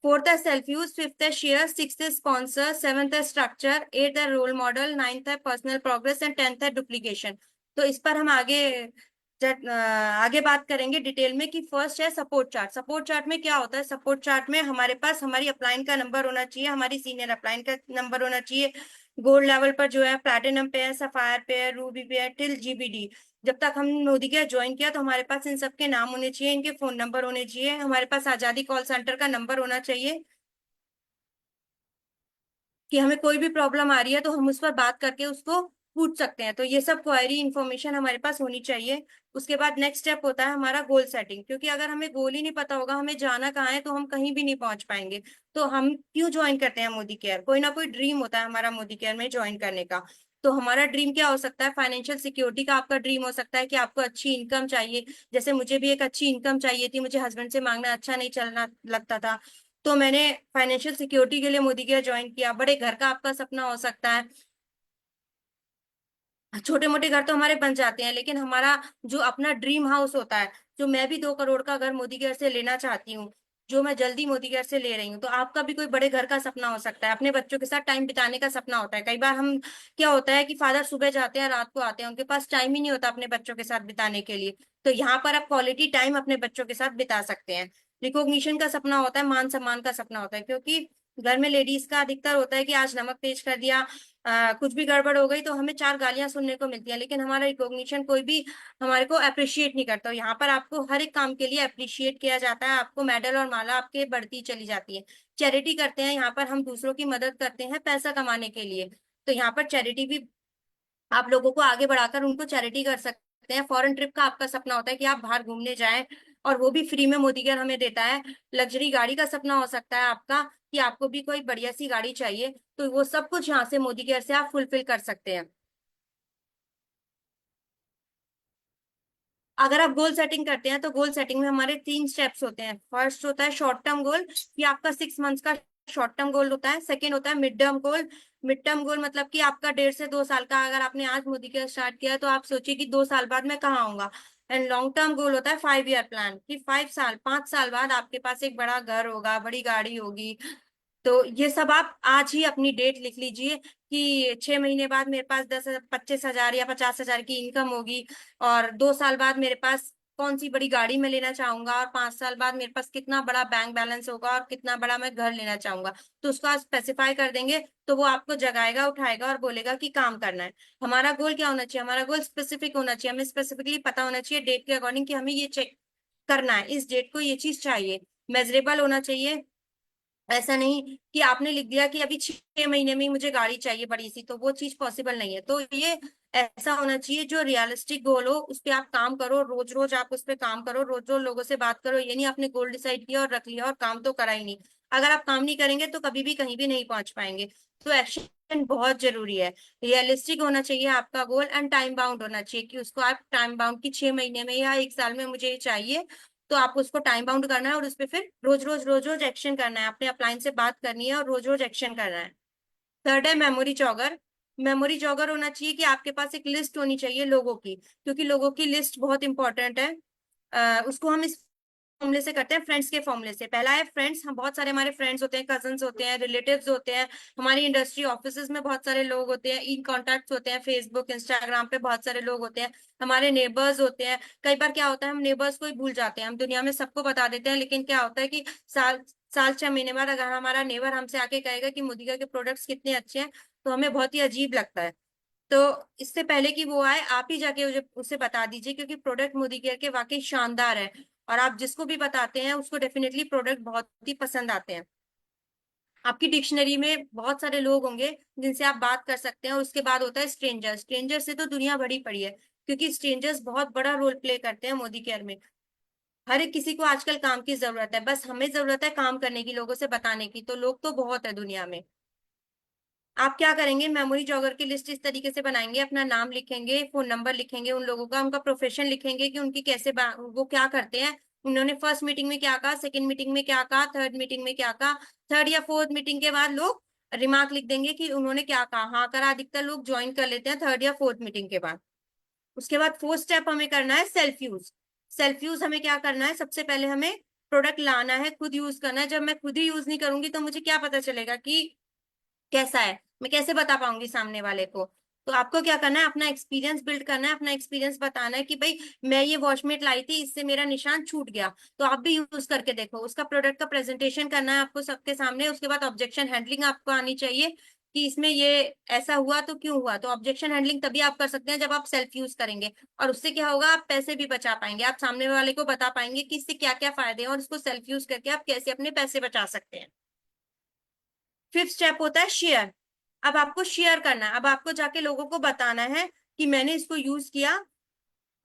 फोर्थ है सेल्फ यूज। फिफ्थ है शेयर। सिक्स्थ है स्पॉन्सर। सेवंथ है स्ट्रक्चर। एट है रोल मॉडल। नाइन्थ है पर्सनल प्रोग्रेस एंड 10th है डुप्लीकेशन। तो इस पर हम आगे बात करेंगे डिटेल में कि फर्स्ट है सपोर्ट चार्ट। सपोर्ट चार्ट में क्या होता है, सपोर्ट चार्ट में हमारे पास हमारी अपलाइन का नंबर होना चाहिए, हमारी सीनियर अपलाइन का नंबर होना चाहिए। गोल्ड लेवल पर जो है प्लैटिनम पे है, सफायर पे है, रूबी पे है, टिल जीबीडी। जब तक हम मोदी के ज्वाइन किया तो हमारे पास इन सबके नाम होने चाहिए, इनके फोन नंबर होने चाहिए, हमारे पास आजादी कॉल सेंटर का नंबर होना चाहिए कि हमें कोई भी प्रॉब्लम आ रही है तो हम उस पर बात करके उसको पूछ सकते हैं। तो ये सब क्वायरी इन्फॉर्मेशन हमारे पास होनी चाहिए। उसके बाद नेक्स्ट स्टेप होता है हमारा गोल सेटिंग, क्योंकि अगर हमें गोल ही नहीं पता होगा, हमें जाना कहाँ है, तो हम कहीं भी नहीं पहुंच पाएंगे। तो हम क्यों ज्वाइन करते हैं मोदी केयर? कोई ना कोई ड्रीम होता है हमारा मोदी केयर में ज्वाइन करने का। तो हमारा ड्रीम क्या हो सकता है? फाइनेंशियल सिक्योरिटी का आपका ड्रीम हो सकता है कि आपको अच्छी इनकम चाहिए। जैसे मुझे भी एक अच्छी इनकम चाहिए थी, मुझे हस्बैंड से मांगना अच्छा नहीं चलना लगता था, तो मैंने फाइनेंशियल सिक्योरिटी के लिए मोदी केयर ज्वाइन किया। बड़े घर का आपका सपना हो सकता है। छोटे मोटे घर तो हमारे बन जाते हैं, लेकिन हमारा जो अपना ड्रीम हाउस होता है, जो मैं भी 2 करोड़ का घर मोदी केयर से लेना चाहती हूँ, जो मैं जल्दी मोदी केयर से ले रही हूँ। तो आपका भी कोई बड़े घर का सपना हो सकता है, अपने बच्चों के साथ टाइम बिताने का सपना होता है। कई बार हम क्या होता है कि फादर सुबह जाते हैं रात को आते हैं, उनके पास टाइम ही नहीं होता अपने बच्चों के साथ बिताने के लिए। तो यहाँ पर आप क्वालिटी टाइम अपने बच्चों के साथ बिता सकते हैं। रिकॉग्निशन का सपना होता है, मान सम्मान का सपना होता है, क्योंकि घर में लेडीज का अधिकतर होता है कि आज नमक तेज कर दिया, कुछ भी गड़बड़ हो गई तो हमें 4 गालियां सुनने को मिलती है, लेकिन हमारा रिकॉग्निशन कोई भी हमारे को अप्रिशिएट नहीं करता। यहाँ पर आपको हर एक काम के लिए अप्रिशिएट किया जाता है, आपको मेडल और माला आपके बढ़ती चली जाती है। चैरिटी करते हैं यहाँ पर, हम दूसरों की मदद करते हैं पैसा कमाने के लिए। तो यहाँ पर चैरिटी भी आप लोगों को आगे बढ़ाकर उनको चैरिटी कर सकते हैं। फॉरेन ट्रिप का आपका सपना होता है कि आप बाहर घूमने जाएं, और वो भी फ्री में मोदी केयर हमें देता है। लग्जरी गाड़ी का सपना हो सकता है आपका कि आपको भी कोई बढ़िया सी गाड़ी चाहिए, तो वो सब कुछ यहाँ से मोदी केयर से आप फुलफिल कर सकते हैं। अगर आप गोल सेटिंग करते हैं तो गोल सेटिंग में हमारे 3 स्टेप्स होते हैं। फर्स्ट होता है शॉर्ट टर्म गोल, ये आपका 6 मंथ्स का शॉर्ट टर्म गोल होता है। सेकेंड होता है mid term goal. Mid term goal मतलब कि आपका 1.5 से 2 साल का, अगर आपने आज मोदी केयर स्टार्ट किया तो आप सोचिए कि 2 साल बाद मैं कहाँ आऊंगा। एंड लॉन्ग टर्म गोल होता है 5 ईयर प्लान, कि 5 साल 5 साल बाद आपके पास एक बड़ा घर होगा, बड़ी गाड़ी होगी। तो ये सब आप आज ही अपनी डेट लिख लीजिए कि 6 महीने बाद मेरे पास 25,000 या 50,000 की इनकम होगी, और 2 साल बाद मेरे पास कौन सी बड़ी गाड़ी में लेना चाहूंगा, और 5 साल बाद मेरे पास कितना बड़ा बैंक बैलेंस होगा, और कितना बड़ा मैं घर लेना चाहूंगा। तो उसको आप स्पेसिफाई कर देंगे तो वो आपको जगाएगा, उठाएगा और बोलेगा कि काम करना है। हमारा गोल क्या होना चाहिए? हमारा गोल स्पेसिफिक होना चाहिए, हमें स्पेसिफिकली पता होना चाहिए डेट के अकॉर्डिंग कि हमें ये चेक करना है, इस डेट को ये चीज चाहिए। मेजरेबल होना चाहिए। ऐसा नहीं कि आपने लिख दिया कि अभी 6 महीने में ही मुझे गाड़ी चाहिए बड़ी सी, तो वो चीज पॉसिबल नहीं है। तो ये ऐसा होना चाहिए जो रियलिस्टिक गोल हो, उस पे आप काम करो, रोज रोज आप उस पे काम करो, रोज रोज लोगों से बात करो। ये नहीं आपने गोल डिसाइड किया और रख लिया और काम तो करा ही नहीं। अगर आप काम नहीं करेंगे तो कभी भी कहीं भी नहीं पहुंच पाएंगे। तो एक्शन बहुत जरूरी है। रियलिस्टिक होना चाहिए आपका गोल, एंड टाइम बाउंड होना चाहिए कि उसको आप टाइम बाउंड की 6 महीने में या 1 साल में मुझे ये चाहिए। तो आपको उसको टाइम बाउंड करना है और उस पर फिर रोज रोज एक्शन करना है, अपने अपलाइन से बात करनी है और रोज रोज एक्शन करना है। थर्ड है मेमोरी जॉगर। मेमोरी जॉगर होना चाहिए कि आपके पास एक लिस्ट होनी चाहिए लोगों की, क्योंकि लोगों की लिस्ट बहुत इंपॉर्टेंट है। उसको हम इस फॉर्मूले से करते हैं, फ्रेंड्स के फॉर्मूले से। पहला है फ्रेंड्स। हम बहुत सारे हमारे फ्रेंड्स होते हैं, कजन्स होते हैं, रिलेटिव्स होते हैं, हमारी इंडस्ट्री ऑफिसेज में बहुत सारे लोग होते हैं, इन कॉन्टैक्ट्स होते हैं, फेसबुक इंस्टाग्राम पे बहुत सारे लोग होते हैं, हमारे नेबर्स होते हैं। कई बार क्या होता है हम नेबर्स को ही भूल जाते हैं, हम दुनिया में सबको बता देते हैं, लेकिन क्या होता है कि साल साल 6 महीने बाद अगर हमारा नेबर हमसे आके कहेगा कि मोदिका के प्रोडक्ट्स कितने अच्छे हैं, तो हमें बहुत ही अजीब लगता है। तो इससे पहले कि वो आए, आप ही जाके उसे बता दीजिए, क्योंकि प्रोडक्ट मोदी केयर के वाकई शानदार है, और आप जिसको भी बताते हैं उसको डेफिनेटली प्रोडक्ट बहुत ही पसंद आते हैं। आपकी डिक्शनरी में बहुत सारे लोग होंगे जिनसे आप बात कर सकते हैं। और उसके बाद होता है स्ट्रेंजर। स्ट्रेंजर से तो दुनिया भरी पड़ी है, क्योंकि स्ट्रेंजर्स बहुत बड़ा रोल प्ले करते हैं मोदी केयर में। हर एक किसी को आजकल काम की जरूरत है, बस हमें जरूरत है काम करने की, लोगों से बताने की। तो लोग तो बहुत है दुनिया में। आप क्या करेंगे, मेमोरी जॉगर की लिस्ट इस तरीके से बनाएंगे, अपना नाम लिखेंगे, फोन नंबर लिखेंगे उन लोगों का, उनका प्रोफेशन लिखेंगे कि उनकी कैसे वो क्या करते हैं, उन्होंने फर्स्ट मीटिंग में क्या कहा, सेकंड मीटिंग में क्या कहा, थर्ड मीटिंग में क्या कहा। थर्ड या फोर्थ मीटिंग के बाद लोग रिमार्क लिख देंगे कि उन्होंने क्या कहा, हाँ करा। अधिकतर लोग ज्वाइन कर लेते हैं थर्ड या फोर्थ मीटिंग के बाद। उसके बाद फोर्थ स्टेप हमें करना है सेल्फ यूज। सेल्फ यूज हमें क्या करना है, सबसे पहले हमें प्रोडक्ट लाना है, खुद यूज करना है। जब मैं खुद ही यूज नहीं करूंगी तो मुझे क्या पता चलेगा कि कैसा है, मैं कैसे बता पाऊंगी सामने वाले को। तो आपको क्या करना है, अपना एक्सपीरियंस बिल्ड करना है, अपना एक्सपीरियंस बताना है कि भाई मैं ये वॉशमेट लाई थी, इससे मेरा निशान छूट गया, तो आप भी यूज करके देखो। उसका प्रोडक्ट का प्रेजेंटेशन करना है आपको सबके सामने। उसके बाद ऑब्जेक्शन हैंडलिंग आपको आनी चाहिए कि इसमें ये ऐसा हुआ तो क्यों हुआ। तो ऑब्जेक्शन हैंडलिंग तभी आप कर सकते हैं जब आप सेल्फ यूज करेंगे। और उससे क्या होगा, आप पैसे भी बचा पाएंगे, आप सामने वाले को बता पाएंगे कि इससे क्या क्या फायदे हैं और इसको सेल्फ यूज करके आप कैसे अपने पैसे बचा सकते हैं। फिफ्थ स्टेप होता है शेयर। अब आपको शेयर करना है, अब आपको जाके लोगों को बताना है कि मैंने इसको यूज किया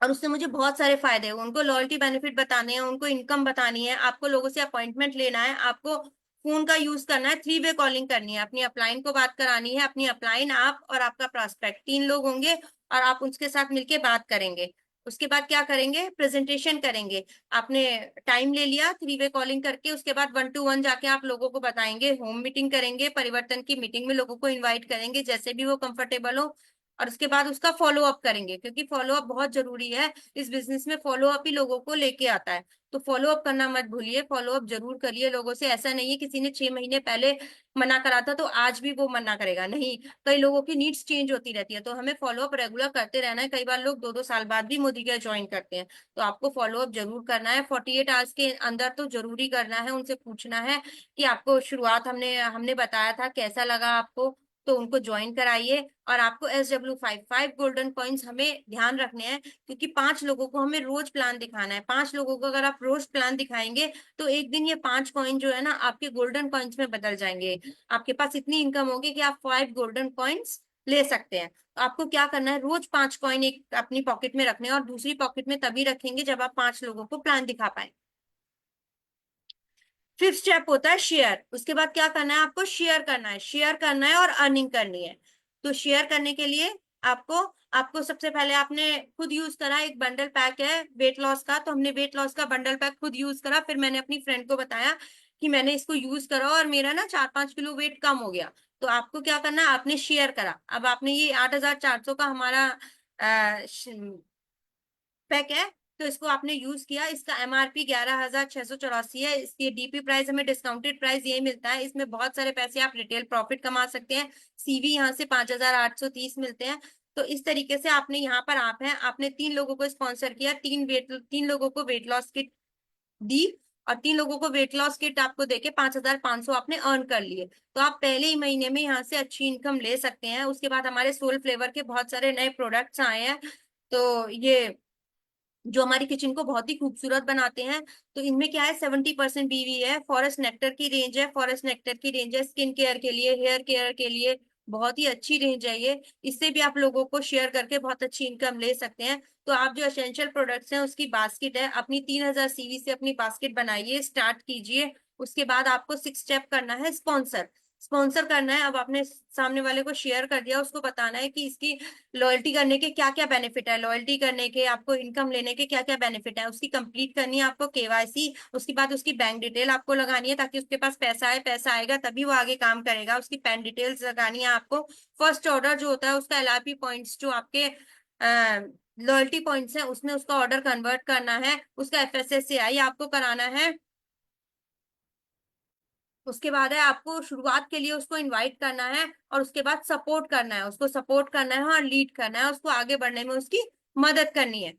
और उससे मुझे बहुत सारे फायदे हुए। उनको लॉयल्टी बेनिफिट बताने हैं, उनको इनकम बतानी है, आपको लोगों से अपॉइंटमेंट लेना है, आपको फोन का यूज करना है, 3 वे कॉलिंग करनी है, अपनी अपलाइन को बात करानी है, अपनी अपलाइन आप और आपका प्रॉस्पेक्ट 3 लोग होंगे और आप उसके साथ मिलके बात करेंगे। उसके बाद क्या करेंगे, प्रेजेंटेशन करेंगे। आपने टाइम ले लिया 3 वे कॉलिंग करके, उसके बाद 1 to 1 जाके आप लोगों को बताएंगे, होम मीटिंग करेंगे, परिवर्तन की मीटिंग में लोगों को इन्वाइट करेंगे जैसे भी वो कंफर्टेबल हो। और उसके बाद उसका फॉलो अप करेंगे, क्योंकि फॉलो अप बहुत जरूरी है इस बिजनेस में। फॉलो अप ही लोगों को लेके आता है। तो फॉलो अप करना मत भूलिए, फॉलो अप जरूर करिए लोगों से। ऐसा नहीं है किसी ने 6 महीने पहले मना करा था तो आज भी वो मना करेगा, नहीं। कई लोगों की नीड्स चेंज होती रहती है, तो हमें फॉलो अप रेगुलर करते रहना है। कई बार लोग 2-2 साल बाद भी मोदी केयर ज्वाइन करते हैं। तो आपको फॉलो अप जरूर करना है, 48 आवर्स के अंदर तो जरूरी करना है। उनसे पूछना है कि आपको शुरुआत हमने हमने बताया था, कैसा लगा आपको। तो उनको ज्वाइन कराइए। और आपको SW55 गोल्डन कॉइन्स हमें ध्यान रखने हैं, क्योंकि 5 लोगों को हमें रोज प्लान दिखाना है। 5 लोगों को अगर आप रोज प्लान दिखाएंगे तो एक दिन ये 5 कॉइन जो है ना आपके गोल्डन कॉइन्स में बदल जाएंगे। आपके पास इतनी इनकम होगी कि आप 5 गोल्डन कॉइन्स ले सकते हैं। तो आपको क्या करना है, रोज 5 कॉइन एक अपनी पॉकेट में रखने हैं, और दूसरी पॉकेट में तभी रखेंगे जब आप 5 लोगों को प्लान दिखा पाए। फिफ्थ स्टेप होता है शेयर। उसके बाद क्या करना है, आपको शेयर करना है, शेयर करना है और अर्निंग करनी है। तो शेयर करने के लिए आपको आपको सबसे पहले, आपने खुद यूज करा, एक बंडल पैक है वेट लॉस का, तो हमने वेट लॉस का बंडल पैक खुद यूज करा। फिर मैंने अपनी फ्रेंड को बताया कि मैंने इसको यूज करा और मेरा ना 4-5 किलो वेट कम हो गया। तो आपको क्या करना है, आपने शेयर करा। अब आपने ये 8,400 का हमारा पैक है, तो इसको आपने यूज किया। इसका MRP 11,684 है। इसकी DP प्राइस हमें डिस्काउंटेड प्राइस यही मिलता है। इसमें बहुत सारे पैसे आप रिटेल प्रॉफिट कमा सकते हैं। CV यहाँ से 5,830 मिलते हैं। तो इस तरीके से आपने यहाँ पर आप हैं, आपने 3 लोगों को स्पॉन्सर किया, 3 लोगों को वेट लॉस किट दी, और 3 लोगों को वेट लॉस किट आपको देके 5,500 आपने अर्न कर लिए। तो आप पहले ही महीने में यहाँ से अच्छी इनकम ले सकते हैं। उसके बाद हमारे सोल फ्लेवर के बहुत सारे नए प्रोडक्ट्स आए हैं, तो ये जो हमारी किचन को बहुत ही खूबसूरत बनाते हैं। तो इनमें क्या है, 70% BV है। फॉरेस्ट नेक्टर की रेंज है, फॉरेस्ट नेक्टर की रेंज है स्किन केयर के लिए, हेयर केयर के लिए। बहुत ही अच्छी रेंज है ये। इससे भी आप लोगों को शेयर करके बहुत अच्छी इनकम ले सकते हैं। तो आप जो एसेंशियल प्रोडक्ट्स हैं उसकी बास्केट है, अपनी 3,000 CV से अपनी बास्केट बनाइए, स्टार्ट कीजिए। उसके बाद आपको 6 स्टेप करना है, स्पॉन्सर। स्पॉन्सर करना है। अब आपने सामने वाले को शेयर कर दिया, उसको बताना है कि इसकी लॉयल्टी करने के क्या क्या बेनिफिट है, लॉयल्टी करने के आपको इनकम लेने के क्या क्या बेनिफिट है। उसकी कंप्लीट करनी है आपको KYC। उसके बाद उसकी बैंक डिटेल आपको लगानी है, ताकि उसके पास पैसा आए, पैसा आएगा तभी वो आगे काम करेगा। उसकी पैन डिटेल्स लगानी है आपको। फर्स्ट ऑर्डर जो होता है उसका LRP पॉइंट्स जो आपके लॉयल्टी पॉइंट्स है उसमें उसका ऑर्डर कन्वर्ट करना है। उसका FSSAI आपको कराना है। उसके बाद है आपको शुरुआत के लिए उसको इनवाइट करना है, और उसके बाद सपोर्ट करना है, उसको सपोर्ट करना है और लीड करना है, उसको आगे बढ़ने में उसकी मदद करनी है।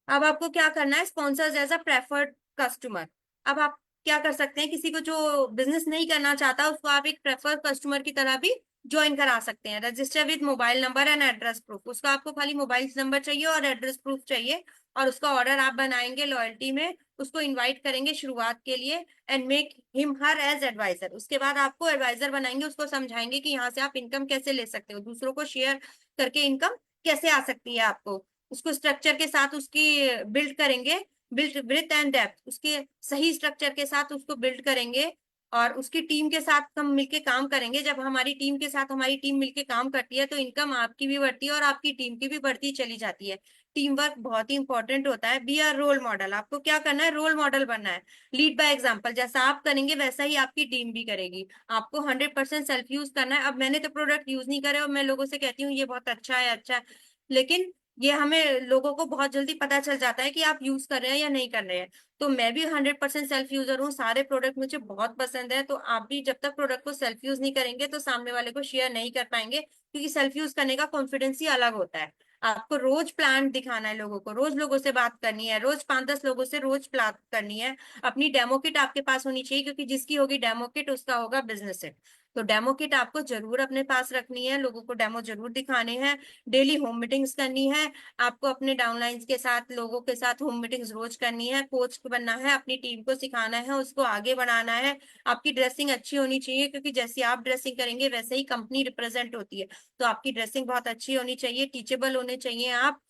अब आपको क्या करना है, sponsors as a preferred customer. अब आप क्या कर सकते हैं, किसी को जो बिजनेस नहीं करना चाहता उसको आप एक प्रेफर्ड कस्टमर की तरह भी ज्वाइन करा सकते हैं। Register with mobile number and address proof. उसका आपको खाली मोबाइल नंबर चाहिए और एड्रेस प्रूफ चाहिए, और उसका ऑर्डर आप बनाएंगे लॉयल्टी में, उसको इनवाइट करेंगे शुरुआत के लिए, and make him her as advisor. उसके बाद आपको एडवाइजर बनाएंगे, उसको समझाएंगे कि यहाँ से आप इनकम कैसे ले सकते हो, दूसरों को शेयर करके इनकम कैसे आ सकती है आपको, उसको स्ट्रक्चर के साथ उसकी बिल्ड करेंगे, बिल्ड ब्रेथ एंड डेप्थ, उसके सही स्ट्रक्चर के साथ उसको बिल्ड करेंगे और उसकी टीम के साथ हम मिलके काम करेंगे। जब हमारी टीम के साथ हमारी टीम मिलके काम करती है तो इनकम आपकी भी बढ़ती है और आपकी टीम की भी बढ़ती चली जाती है। टीम वर्क बहुत ही इंपॉर्टेंट होता है। बी आर रोल मॉडल, आपको क्या करना है, रोल मॉडल बनना है। लीड बाय एग्जाम्पल, जैसा आप करेंगे वैसा ही आपकी टीम भी करेगी। आपको 100% सेल्फ यूज करना है। अब मैंने तो प्रोडक्ट यूज नहीं करे और मैं लोगों से कहती हूँ ये बहुत अच्छा है, अच्छा है, लेकिन ये हमें लोगों को बहुत जल्दी पता चल जाता है कि आप यूज कर रहे हैं या नहीं कर रहे हैं। तो मैं भी 100% सेल्फ यूजर हूँ, सारे प्रोडक्ट मुझे बहुत पसंद है। तो आप भी जब तक प्रोडक्ट को सेल्फ यूज नहीं करेंगे तो सामने वाले को शेयर नहीं कर पाएंगे, क्योंकि सेल्फ यूज करने का कॉन्फिडेंस ही अलग होता है। आपको रोज प्लान दिखाना है लोगों को, रोज लोगों से बात करनी है, रोज 5-10 लोगों से रोज बात करनी है। अपनी डेमो किट आपके पास होनी चाहिए, क्योंकि जिसकी होगी डेमो किट उसका होगा बिजनेस सेट। तो डेमो किट आपको जरूर अपने पास रखनी है, लोगों को डेमो जरूर दिखाने हैं। डेली होम मीटिंग्स करनी है आपको, अपने डाउनलाइंस के साथ, लोगों के साथ होम मीटिंग्स रोज करनी है। कोच बनना है, अपनी टीम को सिखाना है, उसको आगे बढ़ाना है। आपकी ड्रेसिंग अच्छी होनी चाहिए, क्योंकि जैसी आप ड्रेसिंग करेंगे वैसे ही कंपनी रिप्रेजेंट होती है। तो आपकी ड्रेसिंग बहुत अच्छी होनी चाहिए, टीचेबल होने चाहिए आप,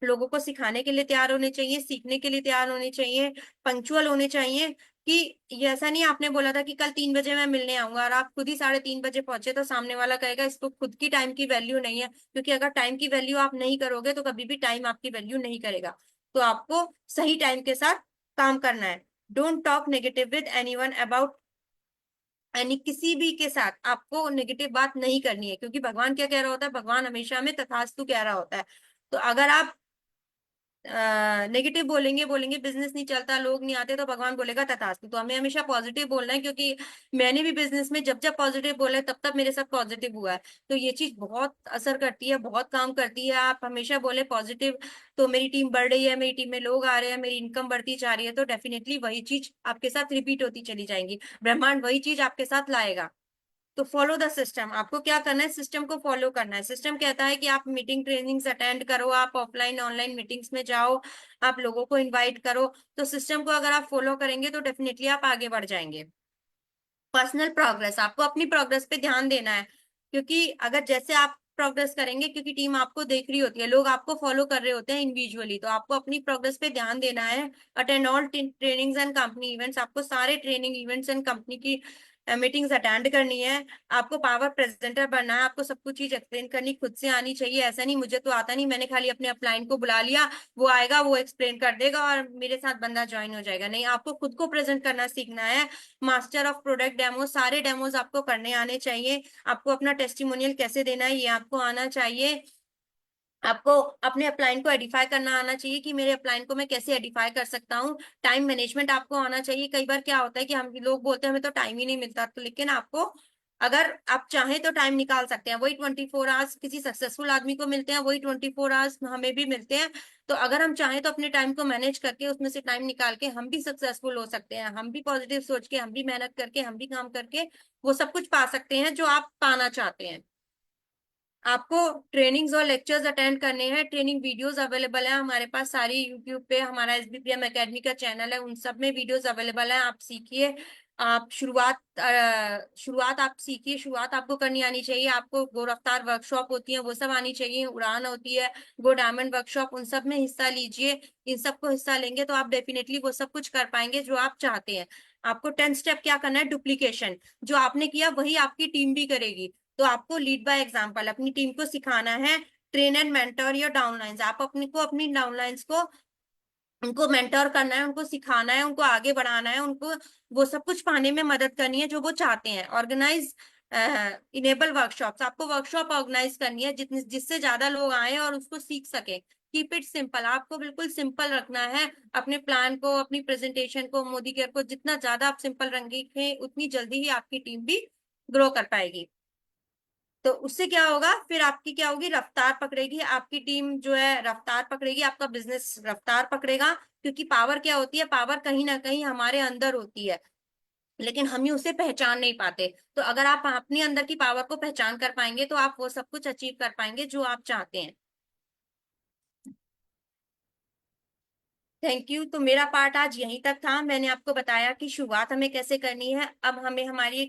लोगों को सिखाने के लिए तैयार होने चाहिए, सीखने के लिए तैयार होने चाहिए, पंक्चुअल होने चाहिए। कि ये ऐसा नहीं आपने बोला था कि कल 3 बजे मैं मिलने आऊंगा और आप खुद ही 3:30 बजे पहुंचे, तो सामने वाला कहेगा इसको खुद की टाइम की वैल्यू नहीं है। क्योंकि अगर टाइम की वैल्यू आप नहीं करोगे तो कभी भी टाइम आपकी वैल्यू नहीं करेगा। तो आपको सही टाइम के साथ काम करना है। Don't talk negative with anyone about any, किसी भी के साथ आपको नेगेटिव बात नहीं करनी है, क्योंकि भगवान क्या कह रहा होता है, भगवान हमेशा हमें तथास्तु कह रहा होता है। तो अगर आप नेगेटिव बोलेंगे बोलेंगे बिजनेस नहीं चलता, लोग नहीं आते, तो भगवान बोलेगा तथास्तु। तो हमें हमेशा पॉजिटिव बोलना है, क्योंकि मैंने भी बिजनेस में जब जब पॉजिटिव बोला है तब तब मेरे साथ पॉजिटिव हुआ है। तो ये चीज बहुत असर करती है, बहुत काम करती है। आप हमेशा बोले पॉजिटिव, तो मेरी टीम बढ़ रही है, मेरी टीम में लोग आ रहे हैं, मेरी इनकम बढ़ती जा रही है, तो डेफिनेटली वही चीज आपके साथ रिपीट होती चली जाएंगी। ब्रह्मांड वही चीज आपके साथ लाएगा। तो फॉलो द सिस्टम, आपको क्या करना है, सिस्टम को फॉलो करना है। सिस्टम कहता है कि आप मीटिंग ट्रेनिंग्स अटेंड करो, आप ऑफलाइन ऑनलाइन मीटिंग्स में जाओ, आप लोगों को इनवाइट करो। तो सिस्टम को अगर आप फॉलो करेंगे तो डेफिनेटली आप आगे बढ़ जाएंगे। पर्सनल प्रोग्रेस, आपको अपनी प्रोग्रेस पे ध्यान देना है, क्योंकि अगर जैसे आप प्रोग्रेस करेंगे, क्योंकि टीम आपको देख रही होती है, लोग आपको फॉलो कर रहे होते हैं इंडिविजुअली, तो आपको अपनी प्रोग्रेस पे ध्यान देना है। Attend all trainings and company events, आपको सारे ट्रेनिंग इवेंट्स एंड कंपनी की मीटिंग्स अटेंड करनी है। आपको पावर प्रेजेंटर बनना है, आपको सब कुछ चीज एक्सप्लेन करनी खुद से आनी चाहिए। ऐसा नहीं मुझे तो आता नहीं, मैंने खाली अपने अपलाइन को बुला लिया, वो आएगा वो एक्सप्लेन कर देगा और मेरे साथ बंदा ज्वाइन हो जाएगा। नहीं, आपको खुद को प्रेजेंट करना सीखना है। मास्टर ऑफ प्रोडक्ट डेमो, सारे डेमोज आपको करने आने चाहिए। आपको अपना टेस्टिमोनियल कैसे देना है ये आपको आना चाहिए। आपको अपने अपलाइन को एडिफाई करना आना चाहिए, कि मेरे अपलाइन को मैं कैसे एडिफाई कर सकता हूँ। टाइम मैनेजमेंट आपको आना चाहिए। कई बार क्या होता है कि हम लोग बोलते हैं हमें तो टाइम ही नहीं मिलता, तो लेकिन आपको अगर आप चाहें तो टाइम निकाल सकते हैं। वही 24 आवर्स किसी सक्सेसफुल आदमी को मिलते हैं, वही 24 आवर्स हमें भी मिलते हैं। तो अगर हम चाहें तो अपने टाइम को मैनेज करके उसमें से टाइम निकाल के हम भी सक्सेसफुल हो सकते हैं। हम भी पॉजिटिव सोच के, हम भी मेहनत करके, हम भी काम करके वो सब कुछ पा सकते हैं जो आप पाना चाहते हैं। आपको ट्रेनिंग्स और लेक्चर्स अटेंड करने हैं। ट्रेनिंग वीडियोस अवेलेबल है हमारे पास सारी, यूट्यूब पे हमारा SBPM एकेडमी का चैनल है, उन सब में वीडियोस अवेलेबल है। आप सीखिए, आप शुरुआत आप सीखिए, शुरुआत आपको करनी आनी चाहिए। आपको गो रफ्तार वर्कशॉप होती है वो सब आनी चाहिए, उड़ान होती है, गो डायमंड वर्कशॉप, उन सब में हिस्सा लीजिए। इन सबको हिस्सा लेंगे तो आप डेफिनेटली वो सब कुछ कर पाएंगे जो आप चाहते हैं। आपको 10 स्टेप क्या करना है, डुप्लीकेशन, जो आपने किया वही आपकी टीम भी करेगी। तो आपको लीड बाय एग्जांपल अपनी टीम को सिखाना है। Train and mentor your downlines, आप अपने को अपनी डाउनलाइंस को उनको मेंटर करना है, उनको सिखाना है, उनको आगे बढ़ाना है, उनको वो सब कुछ पाने में मदद करनी है जो वो चाहते हैं। ऑर्गेनाइज इनेबल वर्कशॉप्स, आपको वर्कशॉप ऑर्गेनाइज करनी है जिससे ज्यादा लोग आए और उसको सीख सके। कीप इट सिंपल, आपको बिल्कुल सिंपल रखना है अपने प्लान को, अपनी प्रेजेंटेशन को, मोदी केयर को। जितना ज्यादा आप सिंपल रखेंगे उतनी जल्दी ही आपकी टीम भी ग्रो कर पाएगी। तो उससे क्या होगा, फिर आपकी क्या होगी, रफ्तार पकड़ेगी आपकी टीम, जो है रफ्तार पकड़ेगी, आपका बिजनेस रफ्तार पकड़ेगा। क्योंकि पावर क्या होती है, पावर कहीं ना कहीं हमारे अंदर होती है, लेकिन हम ही उसे पहचान नहीं पाते। तो अगर आप अपने अंदर की पावर को पहचान कर पाएंगे तो आप वो सब कुछ अचीव कर पाएंगे जो आप चाहते हैं। Thank you. तो मेरा पार्ट आज यहीं तक था। मैंने आपको बताया कि शुरुआत हमें कैसे करनी है। अब हमें हमारी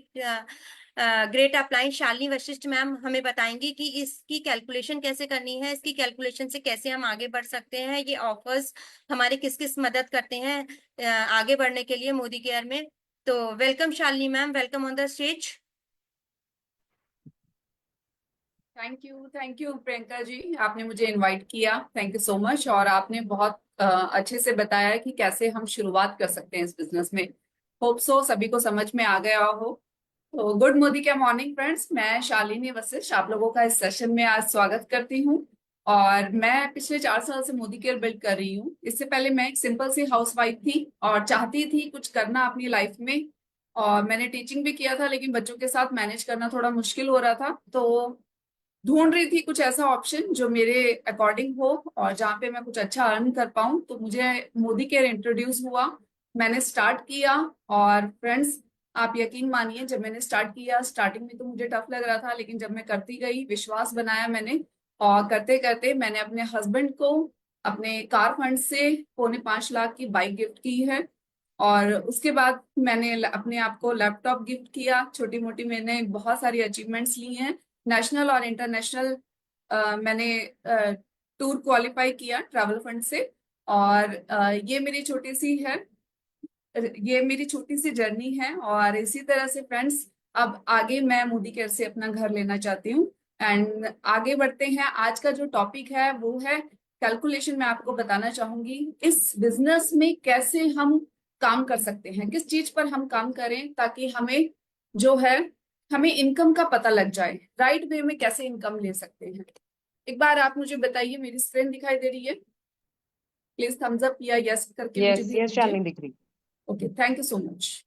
great upline Shalini Vashishtha ma'am हमें बताएंगी कि इसकी कैलकुलेशन कैसे करनी है, इसकी कैलकुलेशन से कैसे हम आगे बढ़ सकते हैं, ये ऑफर्स हमारे किस किस मदद करते हैं आगे बढ़ने के लिए मोदी केयर में। तो welcome Shalini ma'am, welcome on the stage. Thank you Priyanka ji, आपने मुझे इनवाइट किया, थैंक यू सो मच। और आपने बहुत अच्छे से बताया कि कैसे हम शुरुआत कर सकते हैं इस बिजनेस में। होप सो सभी को समझ में आ गया हो। तो गुड मोदी क्या मॉर्निंग फ्रेंड्स, मैं शालिनी वशिष्ठ आप लोगों का इस सेशन में आज स्वागत करती हूँ। और मैं पिछले 4 साल से मोदी केयर बिल्ड कर रही हूँ। इससे पहले मैं एक सिंपल सी हाउसवाइफ थी और चाहती थी कुछ करना अपनी लाइफ में। और मैंने टीचिंग भी किया था, लेकिन बच्चों के साथ मैनेज करना थोड़ा मुश्किल हो रहा था। तो ढूंढ रही थी कुछ ऐसा ऑप्शन जो मेरे अकॉर्डिंग हो और जहाँ पे मैं कुछ अच्छा अर्न कर पाऊं। तो मुझे मोदी केयर इंट्रोड्यूस हुआ, मैंने स्टार्ट किया। और फ्रेंड्स, आप यकीन मानिए, जब मैंने स्टार्ट किया, स्टार्टिंग में तो मुझे टफ लग रहा था, लेकिन जब मैं करती गई, विश्वास बनाया मैंने, और करते करते मैंने अपने हस्बैंड को अपने कार फंड से 4.25 लाख की बाइक गिफ्ट की है। और उसके बाद मैंने अपने आप को लैपटॉप गिफ्ट किया। छोटी मोटी मैंने बहुत सारी अचीवमेंट्स ली हैं, नेशनल और इंटरनेशनल। मैंने टूर क्वालिफाई किया ट्रैवल फंड से। और ये मेरी छोटी सी जर्नी है। और इसी तरह से फ्रेंड्स, अब आगे मैं मोदी केयर से अपना घर लेना चाहती हूँ। एंड आगे बढ़ते हैं। आज का जो टॉपिक है वो है कैलकुलेशन। मैं आपको बताना चाहूंगी इस बिजनेस में कैसे हम काम कर सकते हैं, किस चीज पर हम काम करें ताकि हमें इनकम का पता लग जाए, राइट वे में कैसे इनकम ले सकते हैं। एक बार आप मुझे बताइए, मेरी स्क्रीन दिखाई दे रही है? प्लीज थम्स अप या यस करके मुझे यस भेज यस दीजिए। शालिनी दिख रही। Okay, thank you so much.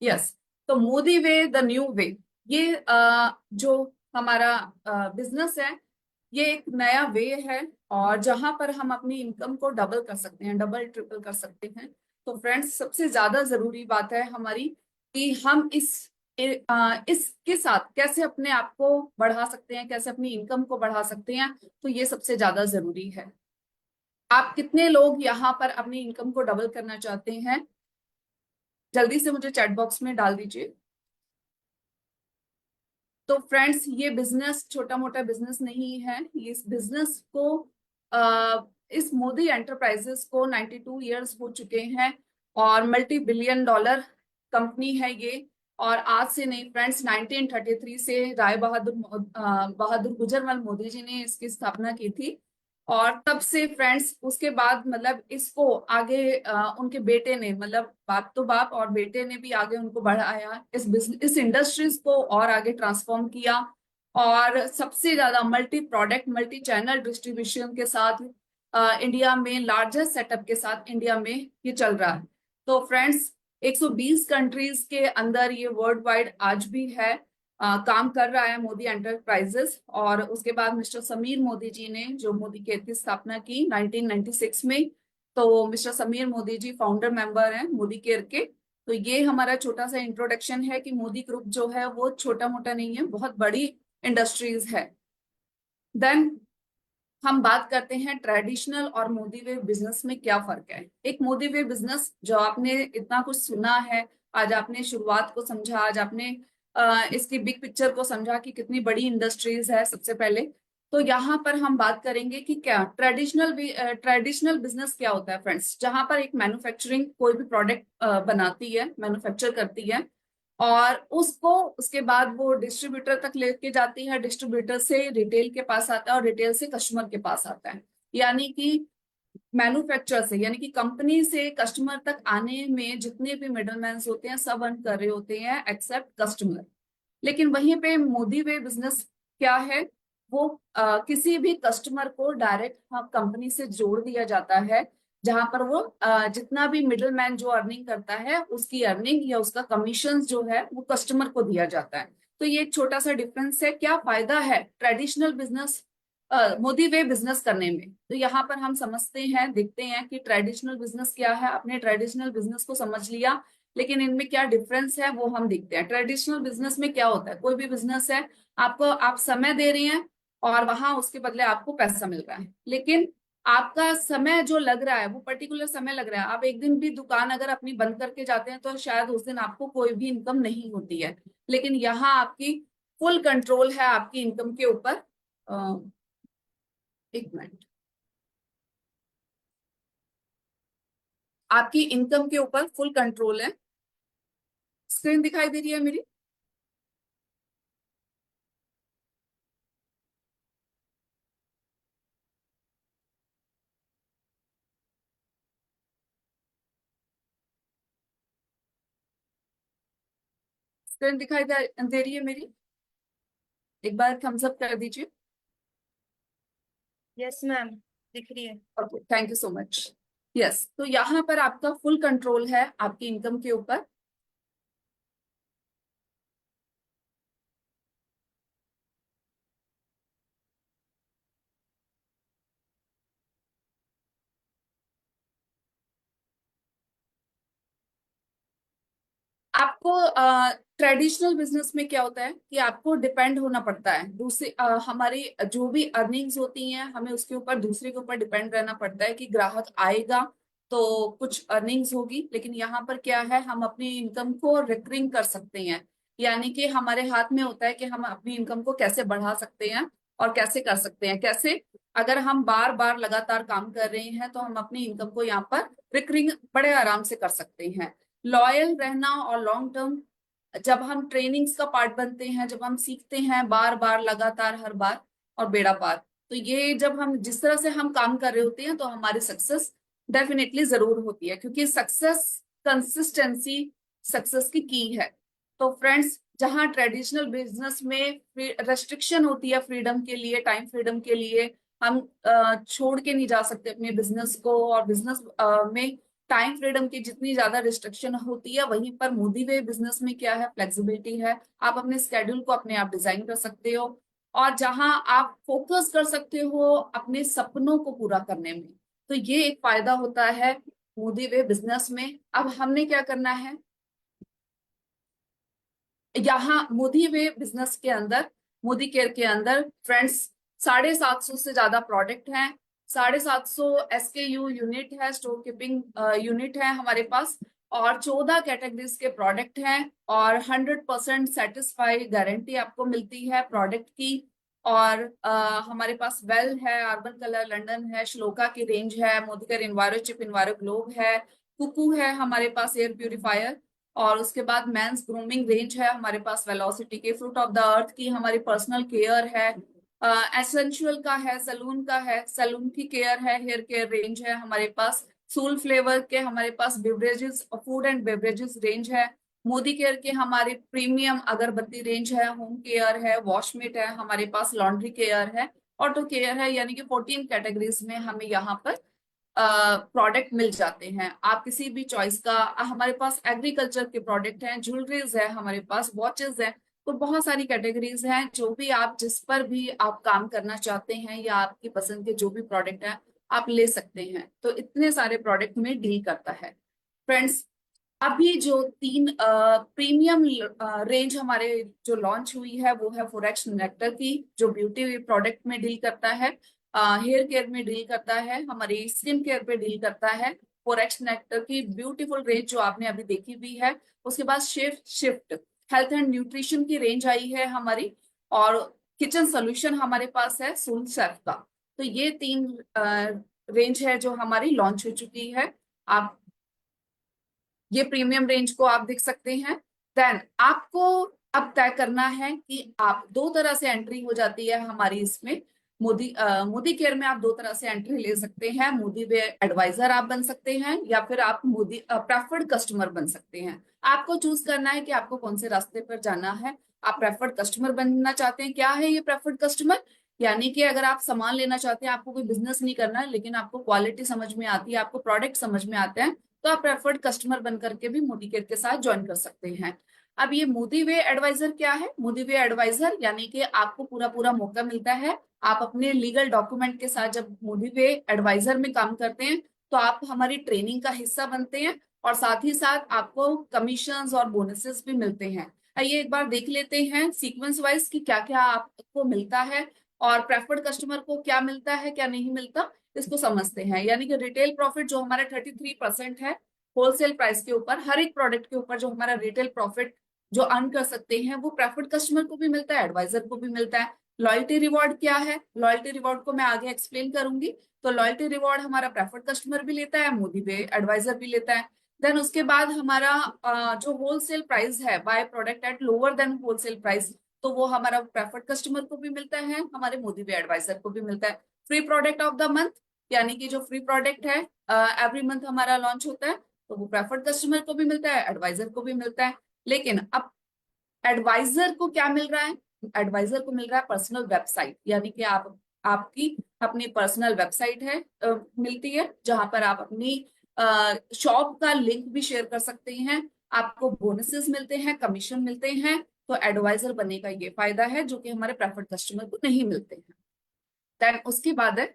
Yes, तो Modi way the new way, ये जो हमारा बिजनेस है, ये एक नया वे है। और जहां पर हम अपनी इनकम को डबल कर सकते हैं, डबल ट्रिपल कर सकते हैं। तो फ्रेंड्स, सबसे ज्यादा जरूरी बात है हमारी कि हम इसके साथ कैसे अपने आप को बढ़ा सकते हैं, कैसे अपनी इनकम को बढ़ा सकते हैं। तो ये सबसे ज्यादा जरूरी है। आप कितने लोग यहाँ पर अपनी इनकम को डबल करना चाहते हैं? जल्दी से मुझे चैट बॉक्स में डाल दीजिए। तो फ्रेंड्स, ये बिजनेस छोटा मोटा बिजनेस नहीं है। इस बिजनेस को इस मोदी एंटरप्राइजेस को 92 ईयर्स हो चुके हैं और मल्टी बिलियन डॉलर कंपनी है ये। और आज से नहीं फ्रेंड्स, 1933 से राय बहादुर गुजरमल मोदी जी ने इसकी स्थापना की थी। और तब से फ्रेंड्स, उसके बाद मतलब इसको आगे उनके बेटे ने, मतलब बाप तो बाप और बेटे ने भी आगे उनको बढ़ाया, इस इंडस्ट्रीज को और आगे ट्रांसफॉर्म किया। और सबसे ज्यादा multi product multi channel distribution के साथ इंडिया में, लार्जेस्ट सेटअप के साथ इंडिया में ये चल रहा है। तो फ्रेंड्स, 120 कंट्रीज के अंदर ये वर्ल्ड वाइड आज भी है, काम कर रहा है मोदी एंटरप्राइजेस। और उसके बाद मिस्टर समीर मोदी जी ने, जो मोदी केयर की स्थापना की 1996 में, तो mister Sameer Modi ji founder member हैं मोदी केयर के। तो ये हमारा छोटा सा इंट्रोडक्शन है कि मोदी ग्रुप जो है वो छोटा मोटा नहीं है, बहुत बड़ी इंडस्ट्रीज है। देन हम बात करते हैं ट्रेडिशनल और मोदी वे बिजनेस में क्या फर्क है। एक मोदी वे बिजनेस जो आपने इतना कुछ सुना है, आज आपने शुरुआत को समझा, आज आपने इसकी बिग पिक्चर को समझा कि कितनी बड़ी इंडस्ट्रीज है। सबसे पहले तो यहाँ पर हम बात करेंगे कि क्या ट्रेडिशनल बिजनेस क्या होता है फ्रेंड्स। जहां पर एक मैन्युफैक्चरिंग कोई भी प्रोडक्ट बनाती है, मैन्युफैक्चर करती है, और उसको उसके बाद वो डिस्ट्रीब्यूटर तक लेके जाती है, डिस्ट्रीब्यूटर से रिटेल के पास आता है और रिटेल से कस्टमर के पास आता है। यानी कि मैन्युफैक्चर से, यानी कि कंपनी से कस्टमर तक आने में जितने भी मिडलमैन होते हैं सब अर्न कर रहे होते हैं एक्सेप्ट कस्टमर। लेकिन वहीं पे मोदी वे बिजनेस क्या है, वो किसी भी कस्टमर को डायरेक्ट कंपनी से जोड़ दिया जाता है, जहां पर वो जितना भी मिडलमैन जो अर्निंग करता है उसकी अर्निंग या उसका कमीशन जो है वो कस्टमर को दिया जाता है। तो ये एक छोटा सा डिफरेंस है। क्या फायदा है ट्रेडिशनल बिजनेस मोदी वे बिजनेस करने में? तो यहाँ पर हम समझते हैं, देखते हैं कि ट्रेडिशनल बिजनेस क्या है। अपने ट्रेडिशनल बिजनेस को समझ लिया, लेकिन इनमें क्या डिफरेंस है वो हम देखते हैं। ट्रेडिशनल बिजनेस में क्या होता है, कोई भी बिजनेस है, आप समय दे रहे हैं और वहां उसके बदले आपको पैसा मिल रहा है। लेकिन आपका समय जो लग रहा है वो पर्टिकुलर समय लग रहा है। आप एक दिन भी दुकान अगर अपनी बंद करके जाते हैं तो शायद उस दिन आपको कोई भी इनकम नहीं होती है, लेकिन यहाँ आपकी फुल कंट्रोल है आपकी इनकम के ऊपर। एक मिनट, आपकी इनकम के ऊपर फुल कंट्रोल है। स्क्रीन दिखाई दे रही है मेरी? स्क्रीन दिखाई दे रही है मेरी? एक बार थम्स अप कर दीजिए। यस मैम, दिख रही है। Okay, thank you so much. Yes, तो यहाँ पर आपका फुल कंट्रोल है आपकी इनकम के ऊपर। आपको ट्रेडिशनल बिजनेस में क्या होता है कि आपको डिपेंड होना पड़ता है दूसरे, हमारी जो भी अर्निंग्स होती हैं हमें उसके ऊपर दूसरे के ऊपर डिपेंड रहना पड़ता है कि ग्राहक आएगा तो कुछ अर्निंग्स होगी। लेकिन यहाँ पर क्या है, हम अपनी इनकम को रिकरिंग कर सकते हैं, यानी कि हमारे हाथ में होता है कि हम अपनी इनकम को कैसे बढ़ा सकते हैं और कैसे कर सकते हैं। कैसे? अगर हम बार बार लगातार काम कर रहे हैं तो हम अपनी इनकम को यहाँ पर रिकरिंग बड़े आराम से कर सकते हैं। लॉयल रहना और लॉन्ग टर्म, जब हम ट्रेनिंग्स का पार्ट बनते हैं, जब हम सीखते हैं बार बार लगातार हर बार और बेड़ा पार, तो ये जब हम जिस तरह से हम काम कर रहे होते हैं तो हमारी सक्सेस डेफिनेटली जरूर होती है, क्योंकि सक्सेस, कंसिस्टेंसी सक्सेस की है। तो फ्रेंड्स, जहाँ ट्रेडिशनल बिजनेस में रेस्ट्रिक्शन होती है फ्रीडम के लिए, टाइम फ्रीडम के लिए, हम छोड़ के नहीं जा सकते अपने बिजनेस को, और बिजनेस में टाइम फ्रीडम की जितनी ज्यादा रिस्ट्रिक्शन होती है, वहीं पर मोदी वे बिजनेस में क्या है, फ्लेक्सिबिलिटी है। आप अपने स्केड्यूल को अपने आप डिजाइन कर सकते हो, और जहां आप फोकस कर सकते हो अपने सपनों को पूरा करने में, तो ये एक फायदा होता है मोदी वे बिजनेस में। अब हमने क्या करना है, यहाँ मोदी वे बिजनेस के अंदर, मोदी केयर के अंदर फ्रेंड्स, 750 से ज्यादा प्रोडक्ट हैं, 750 SKU यूनिट है, स्टोर कीपिंग यूनिट है हमारे पास, और 14 कैटेगरीज के प्रोडक्ट हैं, और 100% सेटिस्फाई गारंटी आपको मिलती है प्रोडक्ट की। और हमारे पास वेल है, अर्बन कलर लंदन है, श्लोका की रेंज है, मोदी केयर इन्वायरो चिप इन्वायरो ग्लोब है, कुकू है हमारे पास एयर प्यूरिफायर, और उसके बाद मेंस ग्रूमिंग रेंज है हमारे पास वेलोसिटी के, फ्रूट ऑफ द अर्थ की हमारी पर्सनल केयर है, एसेंशियल का है, सलून का है, सलून की केयर है, हेयर केयर रेंज है हमारे पास, सोल फ्लेवर के हमारे पास beverages, food and beverages range है, मोदी केयर के हमारे प्रीमियम अगरबत्ती रेंज है, होम केयर है, वॉशमेट है हमारे पास, लॉन्ड्री केयर है, ऑटो केयर है, यानी कि 14 कैटेगरीज में हमें यहाँ पर प्रोडक्ट मिल जाते हैं। आप किसी भी चॉइस का, हमारे पास एग्रीकल्चर के प्रोडक्ट हैं, ज्वेलरीज है हमारे पास, वॉचेस है, तो बहुत सारी कैटेगरीज हैं। जो भी आप, जिस पर भी आप काम करना चाहते हैं या आपकी पसंद के जो भी प्रोडक्ट हैं आप ले सकते हैं। तो इतने सारे प्रोडक्ट में डील करता है फ्रेंड्स। अभी जो 3 प्रीमियम रेंज हमारे जो लॉन्च हुई है वो है फोरेक्स नेक्टर की, जो ब्यूटी प्रोडक्ट में डील करता है, हेयर केयर में डील करता है, हमारी स्किन केयर पे डील करता है। फोरेक्स नेक्टर की ब्यूटीफुल रेंज जो आपने अभी देखी भी है। उसके बाद शिफ्ट हेल्थ एंड न्यूट्रिशन की रेंज आई है हमारी, और किचन सोल्यूशन हमारे पास है सुन शेफ का। तो ये 3 रेंज है जो हमारी लॉन्च हो चुकी है। आप ये प्रीमियम रेंज को आप देख सकते हैं। देन आपको अब तय करना है कि आप 2 तरह से एंट्री हो जाती है हमारी इसमें, मोदी केयर में आप 2 तरह से एंट्री ले सकते हैं। मोदी वे एडवाइजर आप बन सकते हैं, या फिर आप मोदी प्रेफर्ड कस्टमर बन सकते हैं। आपको चूज करना है कि आपको कौन से रास्ते पर जाना है। आप प्रेफर्ड कस्टमर बनना चाहते हैं, क्या है ये प्रेफर्ड कस्टमर, यानी कि अगर आप सामान लेना चाहते हैं, आपको कोई बिजनेस नहीं करना है, लेकिन आपको क्वालिटी समझ में आती है, आपको प्रोडक्ट समझ में आते हैं, तो आप प्रेफर्ड कस्टमर बन करके भी मोदी केयर के साथ ज्वाइन कर सकते हैं। अब ये मोदी वे एडवाइजर क्या है? मोदी वे एडवाइजर यानी कि आपको पूरा पूरा मौका मिलता है, आप अपने लीगल डॉक्यूमेंट के साथ जब मोदी वे एडवाइजर में काम करते हैं तो आप हमारी ट्रेनिंग का हिस्सा बनते हैं, और साथ ही साथ आपको कमीशंस और बोनसेस भी मिलते हैं। आइए एक बार देख लेते हैं सीक्वेंस वाइज कि क्या क्या आपको मिलता है। और प्रेफर्ड कस्टमर को क्या मिलता है क्या नहीं मिलता इसको समझते हैं। यानी कि रिटेल प्रॉफिट जो हमारा 33% है होलसेल प्राइस के ऊपर, हर एक प्रोडक्ट के ऊपर जो हमारा रिटेल प्रॉफिट जो अर्न कर सकते हैं वो प्रेफर्ड कस्टमर को भी मिलता है, एडवाइजर को भी मिलता है। लॉयल्टी रिवॉर्ड क्या है, लॉयल्टी रिवॉर्ड को मैं आगे एक्सप्लेन करूंगी। तो लॉयल्टी रिवॉर्ड हमारा प्रेफर्ड कस्टमर भी लेता है, मोदी वे एडवाइजर भी लेता है। देन उसके बाद हमारा जो होलसेल प्राइस है by product at lower than wholesale price, तो वो हमारा प्रेफर्ड कस्टमर को भी मिलता है, हमारे मोदी वे एडवाइजर को भी मिलता है। Free product of the month, यानी कि जो फ्री प्रोडक्ट है एवरी मंथ हमारा लॉन्च होता है, तो वो प्रेफर्ड कस्टमर को भी मिलता है, एडवाइजर को भी मिलता है। लेकिन अब एडवाइजर को क्या मिल रहा है, एडवाइजर को मिल रहा है पर्सनल वेबसाइट, यानी कि आप आपकी अपनी पर्सनल वेबसाइट है मिलती है, जहां पर आप अपनी शॉप का लिंक भी शेयर कर सकते हैं, आपको बोनसेस मिलते हैं, कमीशन मिलते हैं। तो एडवाइजर बनने का ये फायदा है जो कि हमारे प्रेफर्ड कस्टमर को नहीं मिलते हैं। देन उसके बाद है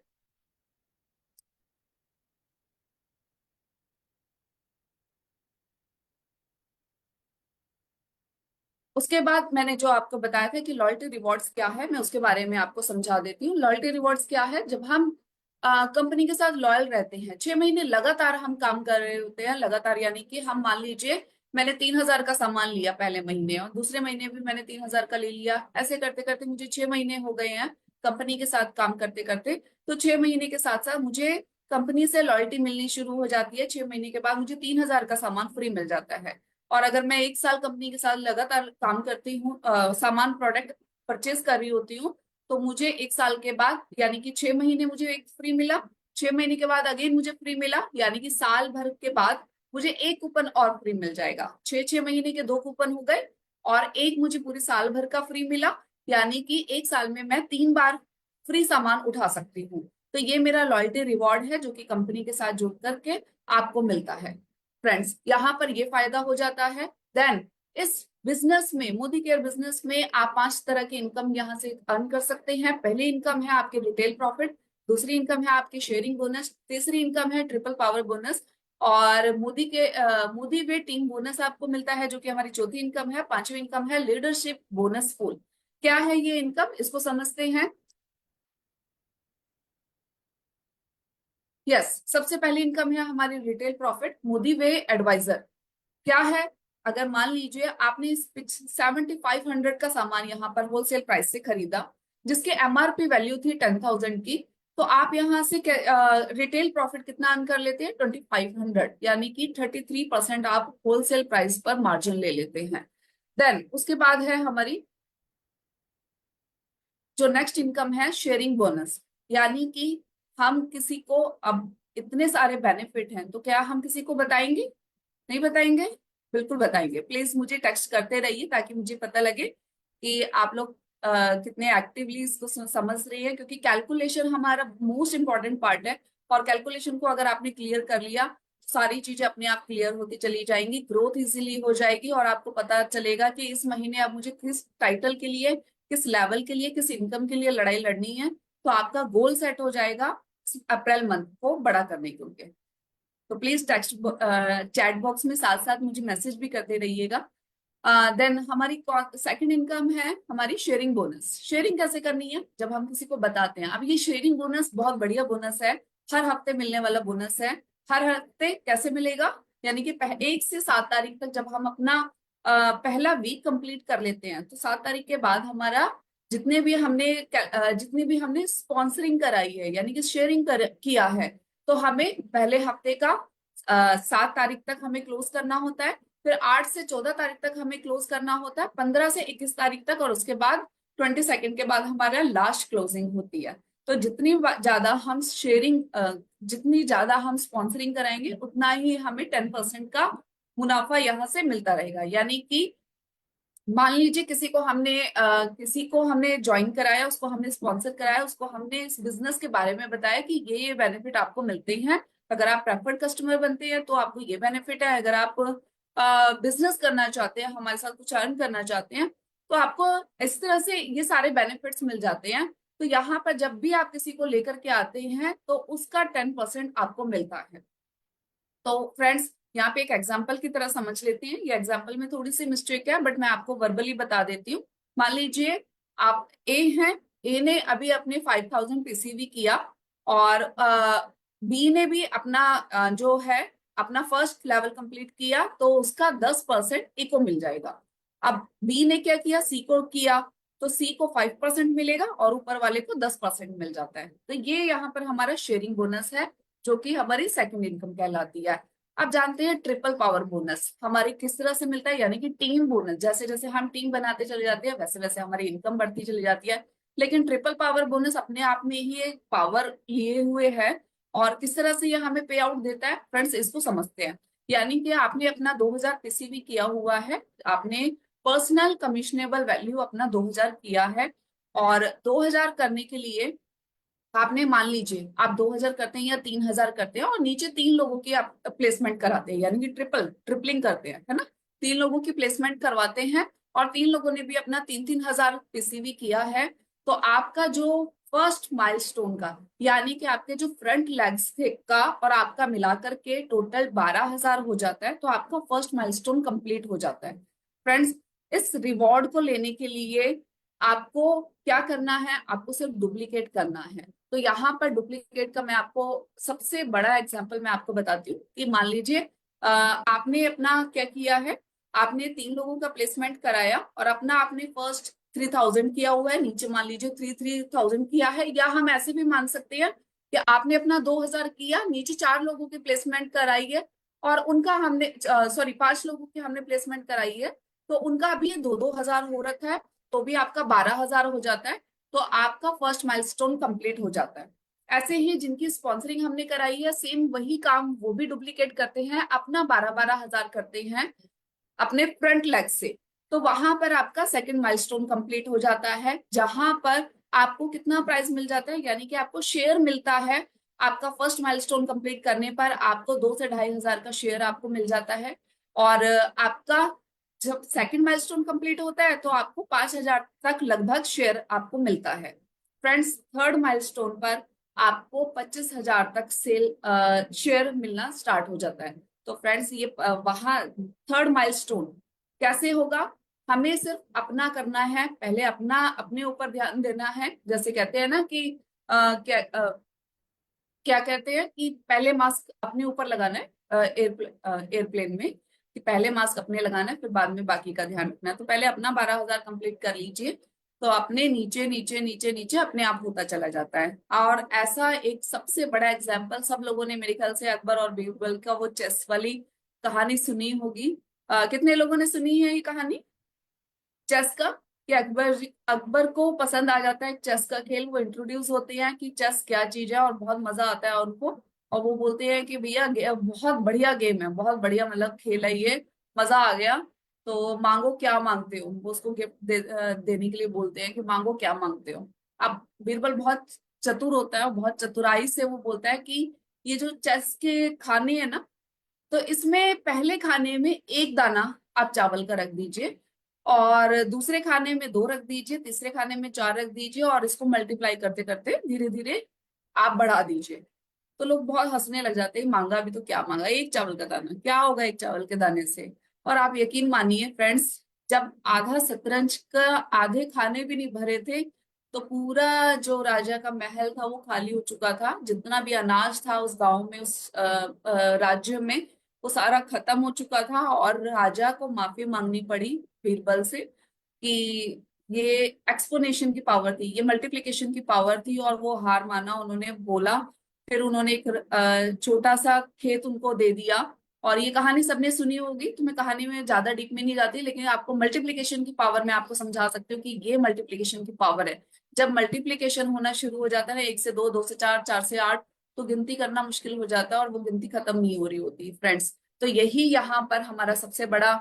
उसके बाद मैंने जो आपको बताया था कि लॉयल्टी रिवॉर्ड्स क्या है, मैं उसके बारे में आपको समझा देती हूँ। लॉयल्टी रिवॉर्ड्स क्या है, जब हम कंपनी के साथ लॉयल रहते हैं, 6 महीने लगातार हम काम कर रहे होते हैं, लगातार यानी कि हम मान लीजिए मैंने 3,000 का सामान लिया पहले महीने और दूसरे महीने भी मैंने 3,000 का ले लिया, ऐसे करते करते मुझे 6 महीने हो गए हैं कंपनी के साथ काम करते करते। तो 6 महीने के साथ साथ मुझे कंपनी से लॉयल्टी मिलनी शुरू हो जाती है। 6 महीने के बाद मुझे 3,000 का सामान फ्री मिल जाता है। और अगर मैं 1 साल कंपनी के साथ लगातार काम करती हूँ, सामान प्रोडक्ट परचेज कर रही होती हूँ, तो मुझे 1 साल के बाद यानी कि 6 महीने मुझे एक फ्री मिला, 6 महीने के बाद अगेन मुझे फ्री मिला, यानी कि साल भर के बाद मुझे एक कूपन और फ्री मिल जाएगा। 6 6 महीने के 2 कूपन हो गए और एक मुझे पूरे साल भर का फ्री मिला, यानी कि 1 साल में मैं 3 बार फ्री सामान उठा सकती हूँ। तो ये मेरा लॉयल्टी रिवॉर्ड है जो कि कंपनी के साथ जुड़ करके आपको मिलता है। फ्रेंड्स यहाँ पर ये फायदा हो जाता है। देन इस बिजनेस में, मोदी केयर बिजनेस में आप 5 तरह की इनकम यहाँ से अर्न कर सकते हैं। पहली इनकम है आपके रिटेल प्रॉफिट, दूसरी इनकम है आपकी शेयरिंग बोनस, तीसरी इनकम है ट्रिपल पावर बोनस और मोदी वे टीम बोनस आपको मिलता है जो कि हमारी चौथी इनकम है। पांचवी इनकम है लीडरशिप बोनस फूल। क्या है ये इनकम, इसको समझते हैं। सबसे पहली इनकम है हमारी रिटेल प्रॉफिट, मोदी वे एडवाइजर। क्या है, अगर मान लीजिए आपने 7,500 का सामान यहाँ पर होलसेल प्राइस से खरीदा जिसके एमआरपी वैल्यू थी 10,000 की, तो आप यहाँ से रिटेल प्रॉफिट कितना अर्न कर लेते हैं 2,500, यानी कि 33% आप होलसेल प्राइस पर मार्जिन ले लेते हैं। देन उसके बाद है हमारी जो नेक्स्ट इनकम है शेयरिंग बोनस, यानी कि हम किसी को, अब इतने सारे बेनिफिट हैं तो क्या हम किसी को बताएंगे, नहीं बताएंगे, बिल्कुल बताएंगे। प्लीज मुझे टेक्स्ट करते रहिए ताकि मुझे पता लगे कि आप लोग कितने एक्टिवली इसको समझ रहे हैं, क्योंकि कैलकुलेशन हमारा मोस्ट इंपॉर्टेंट पार्ट है और कैलकुलेशन को अगर आपने क्लियर कर लिया सारी चीजें अपने आप क्लियर होती चली जाएंगी, ग्रोथ इजीली हो जाएगी और आपको पता चलेगा कि इस महीने अब मुझे किस टाइटल के लिए, किस लेवल के लिए, किस इनकम के लिए लड़ाई लड़नी है। तो आपका गोल सेट हो जाएगा अप्रैल मंथ को बड़ा करने के लिए। तो प्लीज टेक्स्ट चैट बॉक्स में साथ साथ मुझे मैसेज भी करते रहिएगा। देन हमारी सेकंड इनकम है हमारी शेयरिंग बोनस। शेयरिंग कैसे करनी है, जब हम किसी को बताते हैं, अब ये शेयरिंग बोनस बहुत बढ़िया बोनस है, हर हफ्ते मिलने वाला बोनस है। हर हफ्ते कैसे मिलेगा, यानी कि 1 से 7 तारीख तक जब हम अपना पहला वीक कंप्लीट कर लेते हैं तो 7 तारीख के बाद हमारा जितनी भी हमने स्पॉन्सरिंग कराई है यानी कि शेयरिंग किया है, तो हमें पहले हफ्ते का 7 तारीख तक हमें क्लोज करना होता है, फिर 8 से 14 तारीख तक हमें क्लोज करना होता है, 15 से 21 तारीख तक, और उसके बाद 22 के बाद हमारा लास्ट क्लोजिंग होती है। तो जितनी ज्यादा हम स्पॉन्सरिंग कराएंगे उतना ही हमें 10% का मुनाफा यहाँ से मिलता रहेगा। यानी कि मान लीजिए किसी को हमने ज्वाइन कराया, उसको हमने स्पॉन्सर कराया, उसको हमने इस बिजनेस के बारे में बताया कि ये बेनिफिट आपको मिलते हैं, अगर आप प्रेफर्ड कस्टमर बनते हैं तो आपको ये बेनिफिट है, अगर आप बिजनेस करना चाहते हैं, हमारे साथ कुछ अर्न करना चाहते हैं, तो आपको इस तरह से ये सारे बेनिफिट्स मिल जाते हैं। तो यहाँ पर जब भी आप किसी को लेकर के आते हैं तो उसका 10% आपको मिलता है। तो फ्रेंड्स यहाँ पे एक एग्जाम्पल की तरह समझ लेते हैं, ये एग्जाम्पल में थोड़ी सी मिस्टेक है बट मैं आपको वर्बली बता देती हूँ। मान लीजिए आप ए हैं ए ने अभी अपने 5000 पीसीवी किया, और बी ने भी अपना जो है अपना फर्स्ट लेवल कंप्लीट किया, तो उसका 10% ए को मिल जाएगा। अब बी ने क्या किया, सी को किया, तो सी को 5% मिलेगा और ऊपर वाले को 10% मिल जाता है। तो ये यहाँ पर हमारा शेयरिंग बोनस है, जो कि हमारी सेकंड इनकम कहलाती है। अब जानते हैं ट्रिपल पावर बोनस हमारी किस तरह से मिलता है, यानी कि टीम बोनस। जैसे जैसे हम टीम बनाते चले जाते हैं, वैसे वैसे हमारी इनकम बढ़ती चली जाती है। लेकिन ट्रिपल पावर बोनस अपने आप में ही एक पावर लिए हुए है, और किस तरह से ये हमें पे आउट देता है फ्रेंड्स, इसको समझते हैं। यानी कि आपने अपना 2000 पीसीवी किया हुआ है, आपने पर्सनल कमिश्नेबल वैल्यू अपना 2000 किया है, और 2000 करने के लिए आपने, मान लीजिए आप 2000 करते हैं या 3000 करते हैं, और नीचे 3 लोगों की आप प्लेसमेंट कराते हैं, यानी कि ट्रिपलिंग करते हैं, है ना। 3 लोगों की प्लेसमेंट करवाते हैं, और 3 लोगों ने भी अपना 3000 पीसीवी किया है। तो आपका जो फर्स्ट माइलस्टोन का, यानी कि आपके जो फ्रंट लेग्स थे का और आपका मिलाकर के टोटल 12000 हो जाता है, तो आपका फर्स्ट माइलस्टोन कंप्लीट हो जाता है। फ्रेंड्स, इस रिवॉर्ड को लेने के लिए आपको क्या करना है, आपको सिर्फ डुप्लीकेट करना है। तो यहाँ पर डुप्लीकेट का मैं आपको सबसे बड़ा एग्जांपल मैं आपको बताती हूँ कि मान लीजिए आपने अपना क्या किया है, आपने 3 लोगों का प्लेसमेंट कराया, और अपना आपने फर्स्ट 3000 किया हुआ है, नीचे मान लीजिए 3000 किया है, या हम ऐसे भी मान सकते हैं कि आपने अपना 2000 किया, नीचे 4 लोगों की प्लेसमेंट कराई है, और उनका हमने सॉरी 5 लोगों की हमने प्लेसमेंट कराई है, तो उनका भी 2-2000 हो रखा है, तो भी आपका 12000 हो जाता है। तो आपका फर्स्ट माइलस्टोन कंप्लीट हो जाता है। ऐसे ही जिनकी स्पॉन्सरिंग हमने कराई है, सेम वही काम वो भी डुप्लीकेट करते हैं, अपना 12-12 हजार करते हैं अपने फ्रंट लेग से, तो वहां पर आपका सेकंड माइलस्टोन कंप्लीट हो जाता है, जहां पर आपको कितना प्राइस मिल जाता है, यानी कि आपको शेयर मिलता है। आपका फर्स्ट माइलस्टोन कंप्लीट करने पर आपको 2 से 2500 का शेयर आपको मिल जाता है, और आपका जब सेकंड माइलस्टोन कंप्लीट होता है तो आपको 5000 तक लगभग शेयर आपको मिलता है। फ्रेंड्स, थर्ड माइलस्टोन पर आपको 25000 तक सेल शेयर मिलना स्टार्ट हो जाता है। तो फ्रेंड्स, ये वहां थर्ड माइलस्टोन कैसे होगा, हमें सिर्फ अपना करना है, पहले अपना अपने ऊपर ध्यान देना है। जैसे कहते हैं ना कि क्या कहते हैं कि पहले मास्क अपने ऊपर लगाना है एयरप्लेन में, कि पहले मास्क अपने लगाना है, फिर बाद में बाकी का ध्यान रखना है। तो पहले अपना 12000 कंप्लीट कर लीजिए, तो अपने नीचे नीचे नीचे नीचे अपने आप होता चला जाता है। और ऐसा एक सबसे बड़ा एग्जाम्पल, सब लोगों ने मेरे ख्याल से अकबर और बीरबल का वो चेस वाली कहानी सुनी होगी। कितने लोगों ने सुनी है ये कहानी चेस का, कि अकबर को पसंद आ जाता है चेस का खेल। वो इंट्रोड्यूस होते हैं कि चेस क्या चीज है, और बहुत मजा आता है उनको, और वो बोलते हैं कि भैया बहुत बढ़िया गेम है, बहुत बढ़िया मतलब खेल है ये, मजा आ गया, तो मांगो क्या मांगते हो। वो उसको गिफ्ट देने के लिए बोलते हैं कि मांगो क्या मांगते हो। अब बीरबल बहुत चतुर होता है, और बहुत चतुराई से वो बोलता है कि ये जो चेस के खाने हैं ना, तो इसमें पहले खाने में 1 दाना आप चावल का रख दीजिए, और दूसरे खाने में 2 रख दीजिए, तीसरे खाने में 4 रख दीजिए, और इसको मल्टीप्लाई करते करते धीरे धीरे आप बढ़ा दीजिए। तो लोग बहुत हंसने लग जाते हैं, मांगा भी तो क्या मांगा, 1 चावल का दाना, क्या होगा 1 चावल के दाने से। और आप यकीन मानिए फ्रेंड्स, जब आधा शतरंज का आधे खाने भी नहीं भरे थे, तो पूरा जो राजा का महल था वो खाली हो चुका था। जितना भी अनाज था उस गांव में, उस राज्य में, वो सारा खत्म हो चुका था, और राजा को माफी मांगनी पड़ी बीरबल से कि ये एक्सपोनेशन की पावर थी, ये मल्टीप्लिकेशन की पावर थी, और वो हार माना, उन्होंने बोला। फिर उन्होंने एक छोटा सा खेत उनको दे दिया। और ये कहानी सबने सुनी होगी, तो मैं कहानी में ज्यादा डीप में नहीं जाती, लेकिन आपको मल्टीप्लिकेशन की पावर मैं आपको समझा सकती हूँ कि ये मल्टीप्लिकेशन की पावर है। जब मल्टीप्लिकेशन होना शुरू हो जाता है 1 से 2, 2 से 4, 4 से 8, तो गिनती करना मुश्किल हो जाता है, और वो गिनती खत्म नहीं हो रही होती फ्रेंड्स। तो यही यहाँ पर हमारा सबसे बड़ा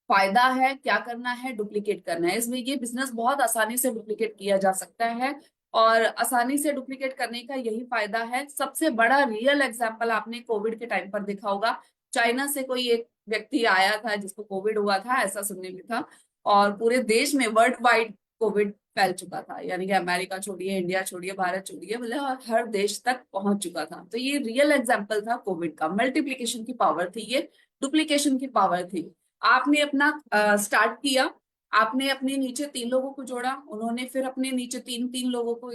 फायदा है। क्या करना है, डुप्लीकेट करना है। इसमें ये बिजनेस बहुत आसानी से डुप्लीकेट किया जा सकता है, और आसानी से डुप्लीकेट करने का यही फायदा है। सबसे बड़ा रियल एग्जांपल आपने कोविड के टाइम पर देखा होगा। चाइना से कोई एक व्यक्ति आया था जिसको कोविड हुआ था, ऐसा सुनने में था, और पूरे देश में वर्ल्ड वाइड कोविड फैल चुका था, यानी कि अमेरिका छोड़िए, इंडिया छोड़िए, भारत छोड़िए, मतलब हर देश तक पहुंच चुका था। तो ये रियल एग्जाम्पल था कोविड का। मल्टीप्लीकेशन की पावर थी ये, डुप्लीकेशन की पावर थी। आपने अपना स्टार्ट किया, आपने अपने नीचे 3 लोगों को जोड़ा, उन्होंने फिर अपने नीचे 3 लोगों को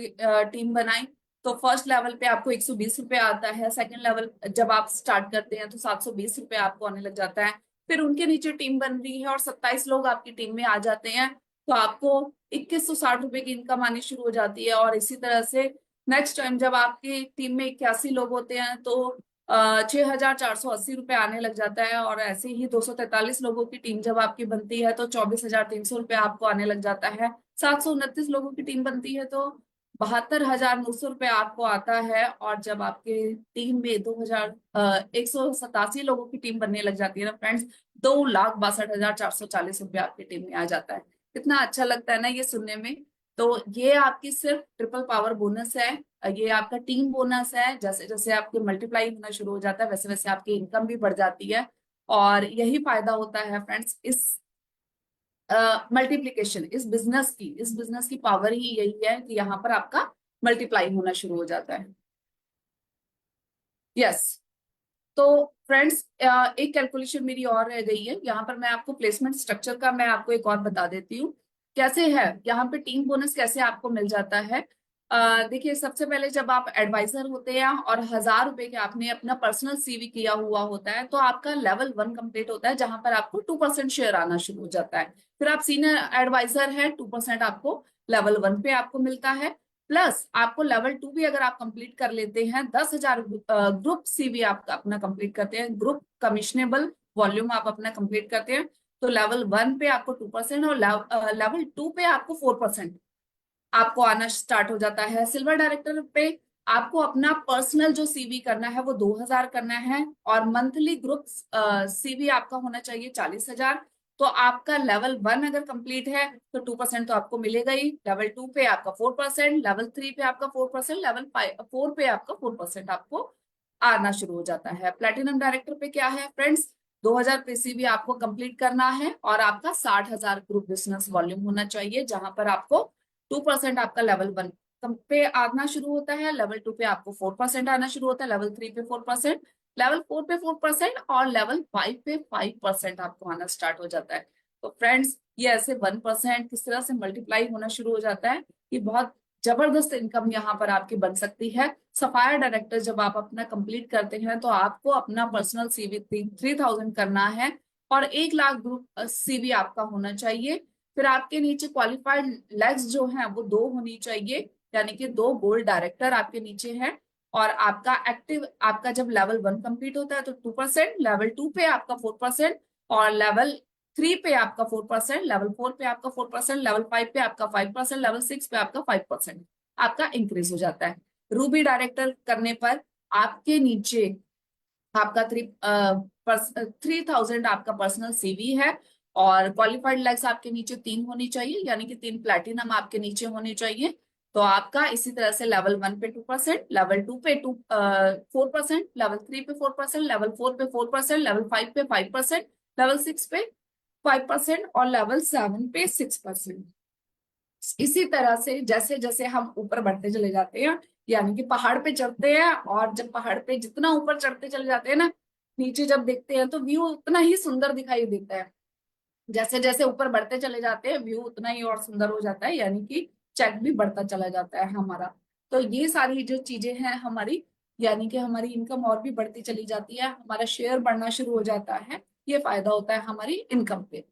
टीम बनाई। तो फर्स्ट लेवल पे आपको 120 रुपए आता है। सेकंड लेवल जब आप स्टार्ट करते हैं तो 720 रुपए आपको आने लग जाता है। फिर उनके नीचे टीम बन रही है और 27 लोग आपकी टीम में आ जाते हैं, तो आपको 2160 रुपए की इनकम आनी शुरू हो जाती है। और इसी तरह से नेक्स्ट टाइम जब आपकी टीम में 81 लोग होते हैं तो 6480 रुपए आने लग जाता है। और ऐसे ही 243 लोगों की टीम जब आपकी बनती है तो 24,300 रुपए आपको आने लग जाता है। 729 लोगों की टीम बनती है तो 72,900 रुपए आपको आता है। और जब आपके टीम में 187 लोगों की टीम बनने लग जाती है ना फ्रेंड्स, 2,62,440 रुपए आपकी टीम में आ जाता है। कितना अच्छा लगता है ना ये सुनने में। तो ये आपकी सिर्फ ट्रिपल पावर बोनस है, ये आपका टीम बोनस है। जैसे जैसे आपके मल्टीप्लाई होना शुरू हो जाता है वैसे वैसे आपकी इनकम भी बढ़ जाती है। और यही फायदा होता है फ्रेंड्स इस मल्टीप्लीकेशन, इस बिजनेस की पावर ही यही है कि यहाँ पर आपका मल्टीप्लाई होना शुरू हो जाता है। यस तो फ्रेंड्स एक कैलकुलेशन मेरी और रह गई है। यहाँ पर मैं आपको प्लेसमेंट स्ट्रक्चर का मैं आपको एक और बता देती हूँ कैसे है। यहाँ पे टीम बोनस कैसे आपको मिल जाता है। देखिए सबसे पहले जब आप एडवाइजर होते हैं और 1,000 रुपए के आपने अपना पर्सनल सीवी किया हुआ होता है तो आपका लेवल 1 कंप्लीट होता है, जहां पर आपको 2% शेयर आना शुरू हो जाता है। फिर आप सीनियर एडवाइजर है, 2% आपको लेवल 1 पे आपको मिलता है। प्लस आपको लेवल 2 भी अगर आप कंप्लीट कर लेते हैं, 10,000 ग्रुप सीवी आप अपना कंप्लीट करते हैं, ग्रुप कमिश्नेबल वॉल्यूम आप अपना कंप्लीट करते हैं, तो लेवल 1 पे आपको 2% और लेवल 2 पे आपको 4% आपको आना स्टार्ट हो जाता है। सिल्वर डायरेक्टर पे आपको अपना पर्सनल जो सीवी करना है वो 2,000 करना है और मंथली ग्रुप सीवी आपका होना चाहिए 40,000। तो आपका लेवल 1 अगर कंप्लीट है तो 2% तो आपको मिलेगा ही। लेवल 2 पे आपका 4%, लेवल 3 पे आपका 4%, लेवल 4 पे आपका 4% आपको आना शुरू हो जाता है। प्लेटिनम डायरेक्टर पे क्या है फ्रेंड्स, 2,000 पीसीबी आपको कंप्लीट करना है और आपका 60,000 ग्रुप बिजनेस वॉल्यूम होना चाहिए, जहां पर आपको 2% आपका लेवल 1 पे आना शुरू होता है, लेवल 2 पे आपको 4% आना शुरू होता है, लेवल 3 पे 4%, लेवल 4 पे 4% और लेवल 5 पे 5% आपको आना स्टार्ट हो जाता है। तो फ्रेंड्स ये ऐसे 1% किस तरह से मल्टीप्लाई होना शुरू हो जाता है, ये बहुत जबरदस्त इनकम यहाँ पर आपकी बन सकती है। सफायर डायरेक्टर जब आप अपना कंप्लीट करते हैं तो आपको अपना पर्सनल सीवी 3,000 करना है और 1,00,000 ग्रुप सीवी आपका होना चाहिए। फिर आपके नीचे क्वालिफाइड लेग्स जो हैं वो 2 होनी चाहिए, यानी कि 2 गोल्ड डायरेक्टर आपके नीचे हैं। और आपका एक्टिव आपका जब लेवल 1 कंप्लीट होता है तो 2%, लेवल 2 पे आपका 4% और लेवल 3 पे आपका 4%, लेवल 4 पे आपका 4%, लेवल 5 पे आपका 5%, लेवल 6 पे आपका 5% आपका इंक्रीज हो जाता है। रूबी डायरेक्टर करने पर आपके नीचे आपका 3,000 आपका पर्सनल सीवी है और क्वालिफाइड लेग्स आपके नीचे 3 होनी चाहिए, यानी कि 3 प्लैटिनम आपके नीचे होने चाहिए। तो आपका इसी तरह से लेवल 1 पे 2%, लेवल 2 पे 4%, लेवल 3 पे 4%, लेवल 4 पे 4%, लेवल 5 पे 5%, लेवल 6 पे 5% और लेवल 7 पे 6%। इसी तरह से जैसे जैसे हम ऊपर बढ़ते चले जाते हैं, यानी कि पहाड़ पे चढ़ते हैं, और जब पहाड़ पे जितना ऊपर चढ़ते चले जाते हैं ना, नीचे जब देखते हैं तो व्यू उतना ही सुंदर दिखाई देता है। जैसे जैसे ऊपर बढ़ते चले जाते हैं व्यू उतना ही और सुंदर हो जाता है, यानी कि चेक भी बढ़ता चला जाता है हमारा। तो ये सारी जो चीजें हैं हमारी, यानी कि हमारी इनकम और भी बढ़ती चली जाती है, हमारा शेयर बढ़ना शुरू हो जाता है, ये फायदा होता है हमारी इनकम पे।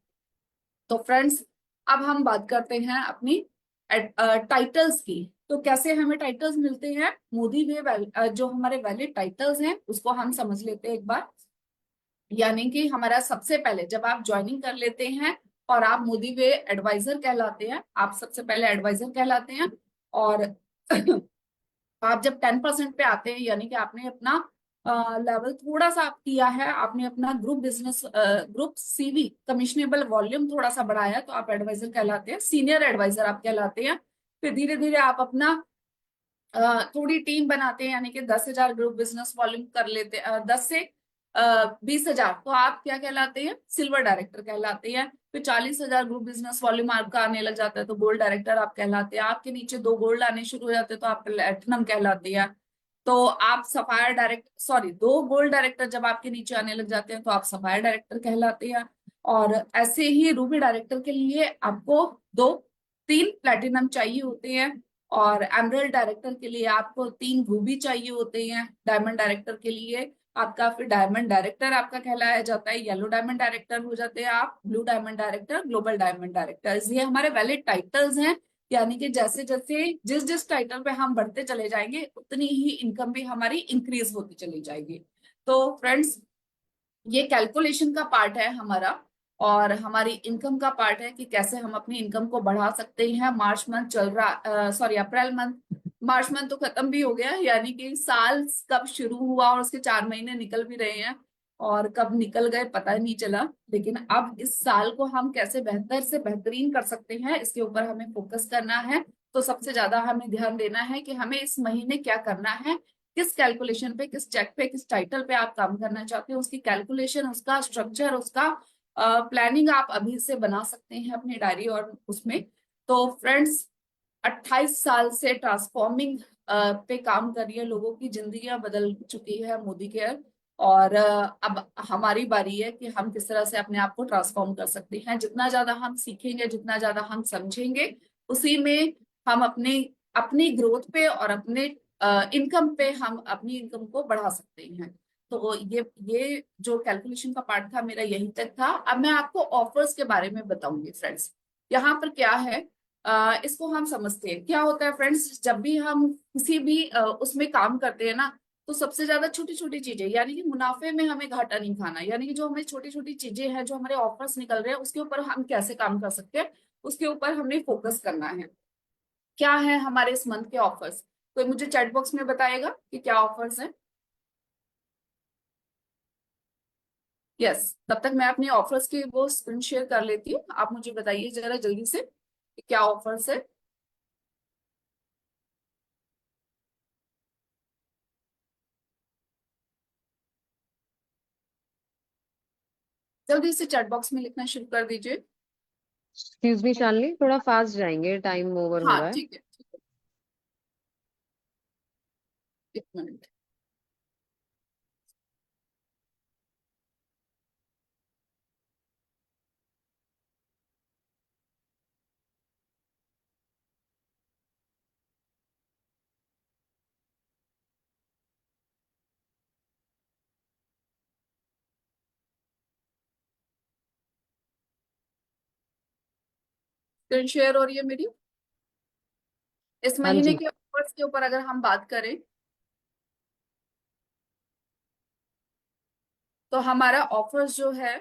तो फ्रेंड्स अब हम बात करते हैं अपनी टाइटल्स की। तो कैसे हमें टाइटल्स मिलते हैं, मोदी वे जो हमारे वैलिड टाइटल्स हैं उसको हम समझ लेते हैं एक बार। यानी कि हमारा सबसे पहले जब आप ज्वाइनिंग कर लेते हैं और आप मोदी वे एडवाइजर कहलाते हैं, आप सबसे पहले एडवाइजर कहलाते हैं। और आप जब 10% पे आते हैं, यानी कि आपने अपना लेवल थोड़ा सा आप किया है, आपने अपना ग्रुप सीवी कमिश्नेबल वॉल्यूम थोड़ा सा बढ़ाया, तो आप एडवाइजर कहलाते हैं, सीनियर एडवाइजर आप कहलाते हैं। फिर धीरे धीरे आप अपना थोड़ी टीम बनाते हैं, यानी कि 10,000 ग्रुप बिजनेस वॉल्यूम कर लेते हैं, 10 से 20,000, तो आप क्या कहलाते हैं, सिल्वर डायरेक्टर कहलाते हैं। फिर 40,000 ग्रुप बिजनेस वॉल्यूम आपका आने लग जाता है तो गोल्ड डायरेक्टर आप कहलाते हैं। आपके नीचे 2 गोल्ड आने शुरू हो जाते हैं तो आप प्लेटिनम कहलाते हैं। तो आप दो गोल्ड डायरेक्टर जब आपके नीचे आने लग जाते हैं तो आप सफायर डायरेक्टर कहलाते हैं। और ऐसे ही रूबी डायरेक्टर के लिए आपको 2-3 प्लेटिनम चाहिए होते हैं, और एमरल्ड डायरेक्टर के लिए आपको 3 रूबी चाहिए होते हैं। डायमंड डायरेक्टर के लिए आपका फिर डायमंड डायरेक्टर आपका कहलाया जाता है, येलो डायमंड डायरेक्टर हो जाते हैं आप, blue diamond director, global diamond directors. ये हमारे वैलिड टाइटल्स हैं, यानी कि जैसे जैसे जिस जिस टाइटल पे हम बढ़ते चले जाएंगे उतनी ही इनकम भी हमारी इंक्रीज होती चली जाएगी। तो फ्रेंड्स, ये कैलकुलेशन का पार्ट है हमारा, और हमारी इनकम का पार्ट है कि कैसे हम अपनी इनकम को बढ़ा सकते हैं। मार्च मंथ चल रहा, sorry April month, March month तो खत्म भी हो गया, यानी कि साल कब शुरू हुआ और उसके 4 महीने निकल भी रहे हैं, और कब निकल गए पता ही नहीं चला। लेकिन अब इस साल को हम कैसे बेहतर से बेहतरीन कर सकते हैं, इसके ऊपर हमें फोकस करना है। तो सबसे ज्यादा हमें ध्यान देना है कि हमें इस महीने क्या करना है, किस कैलकुलेशन पे, किस चेक पे, किस टाइटल पे आप काम करना चाहते हो, उसकी कैलकुलेशन, उसका स्ट्रक्चर, उसका प्लानिंग आप अभी से बना सकते हैं अपनी डायरी और उसमें। तो फ्रेंड्स, 28 साल से ट्रांसफॉर्मिंग पे काम कर रही है, लोगों की जिंदगियां बदल चुकी है मोदी केयर, और अब हमारी बारी है कि हम किस तरह से अपने आप को ट्रांसफॉर्म कर सकते हैं। जितना ज्यादा हम सीखेंगे, जितना ज्यादा हम समझेंगे, उसी में हम अपने अपनी ग्रोथ पे और अपने इनकम पे हम अपनी इनकम को बढ़ा सकते हैं। तो ये जो कैलकुलेशन का पार्ट था मेरा यही तक था। अब मैं आपको ऑफर्स के बारे में बताऊंगी फ्रेंड्स। यहाँ पर क्या है, इसको हम समझते हैं। क्या होता है फ्रेंड्स, जब भी हम किसी भी उसमें काम करते हैं ना, तो सबसे ज्यादा छोटी छोटी चीजें, यानी कि मुनाफे में हमें घाटा नहीं खाना, यानी कि जो हमें छोटी छोटी चीजें हैं, जो हमारे ऑफर्स निकल रहे हैं, उसके ऊपर हम कैसे काम कर सकते हैं, उसके ऊपर हमें फोकस करना है। क्या है हमारे इस मंथ के ऑफर्स? कोई मुझे चैट बॉक्स में बताएगा कि क्या ऑफर्स हैं? यस, तब तक मैं अपनी ऑफर्स की वो स्क्रीन शेयर कर लेती हूँ। आप मुझे बताइए जरा जल्दी से कि क्या ऑफर्स है। जल्दी से चैट बॉक्स में लिखना शुरू कर दीजिए। एक्सक्यूज मी शालिनी, थोड़ा फास्ट जाएंगे, टाइम ओवर हो हाँ रहा है। ठीक है, ठीक है, एक मिनट। स्क्रीन शेयर हो रही है मेरी। इस हाँ महीने जी। के ऑफर्स के ऊपर अगर हम बात करें, तो हमारा ऑफर्स जो है,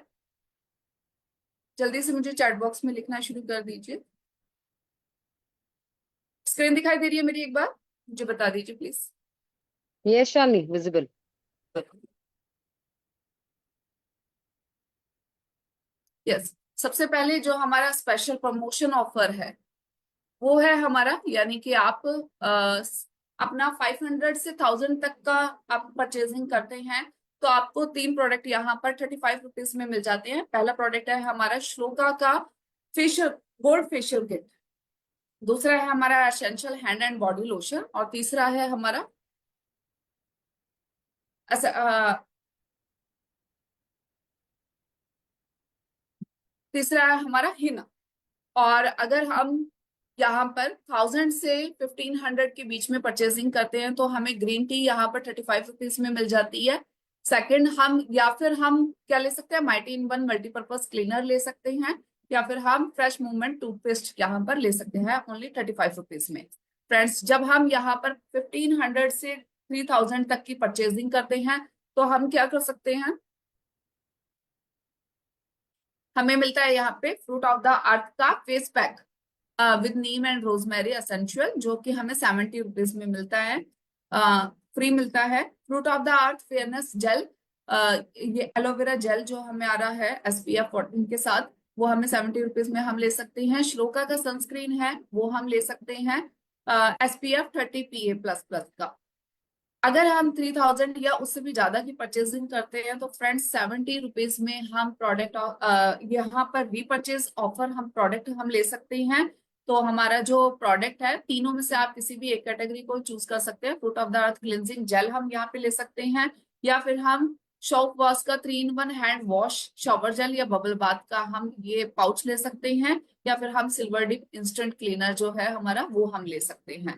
जल्दी से मुझे चैट बॉक्स में लिखना शुरू कर दीजिए। स्क्रीन दिखाई दे रही है मेरी? एक बार मुझे बता दीजिए please. Yes Shalini, visible. Yes, सबसे पहले जो हमारा स्पेशल प्रमोशन ऑफर है वो है हमारा, यानी कि आप अपना 500 से 1000 तक का आप परचेजिंग करते हैं, तो आपको 3 प्रोडक्ट यहाँ पर 35 रुपीज में मिल जाते हैं। पहला प्रोडक्ट है हमारा श्लोका का फेशियल गोल्ड फेशियल किट, दूसरा है हमारा essential hand and body lotion, और तीसरा है हमारा हिना। और अगर हम यहाँ पर 1000 से 1500 के बीच में परचेजिंग करते हैं, तो हमें ग्रीन टी यहाँ पर 35 रुपीज में मिल जाती है। सेकंड, हम या फिर हम क्या ले सकते हैं, mighty in one multipurpose cleaner ले सकते हैं, या फिर हम फ्रेश मूवमेंट टूथपेस्ट यहाँ पर ले सकते हैं ओनली 35 रुपीज में। फ्रेंड्स, जब हम यहाँ पर 1500 से 3000 तक की परचेजिंग करते हैं, तो हम क्या कर सकते हैं, हमें मिलता है यहाँ पे फ्रूट ऑफ द अर्थ का face pack with Neem and rosemary essential, जो कि हमें 70 रुपीज में मिलता है, फ्री मिलता है। Fruit of the earth fairness gel, ये एलोवेरा जेल जो हमें आ रहा है SPF 14 के साथ, वो हमें 70 रुपीज में हम ले सकते हैं। श्लोका का सनस्क्रीन है, वो हम ले सकते हैं SPF 30 PA++ का। अगर हम 3000 या उससे भी ज्यादा की परचेजिंग करते हैं, तो फ्रेंड्स 70 रुपीज में हम प्रोडक्ट यहाँ पर रीपरचेज ऑफर हम प्रोडक्ट हम ले सकते हैं। तो हमारा जो प्रोडक्ट है, तीनों में से आप किसी भी एक कैटेगरी को चूज कर सकते हैं। Fruit of the earth cleansing jail हम यहाँ पे ले सकते हैं, या फिर हम शॉप वॉश का 3 in 1 hand wash shower gel या बबल बाथ का हम ये पाउच ले सकते हैं, या फिर हम सिल्वर डिप इंस्टेंट क्लीनर जो है हमारा वो हम ले सकते हैं।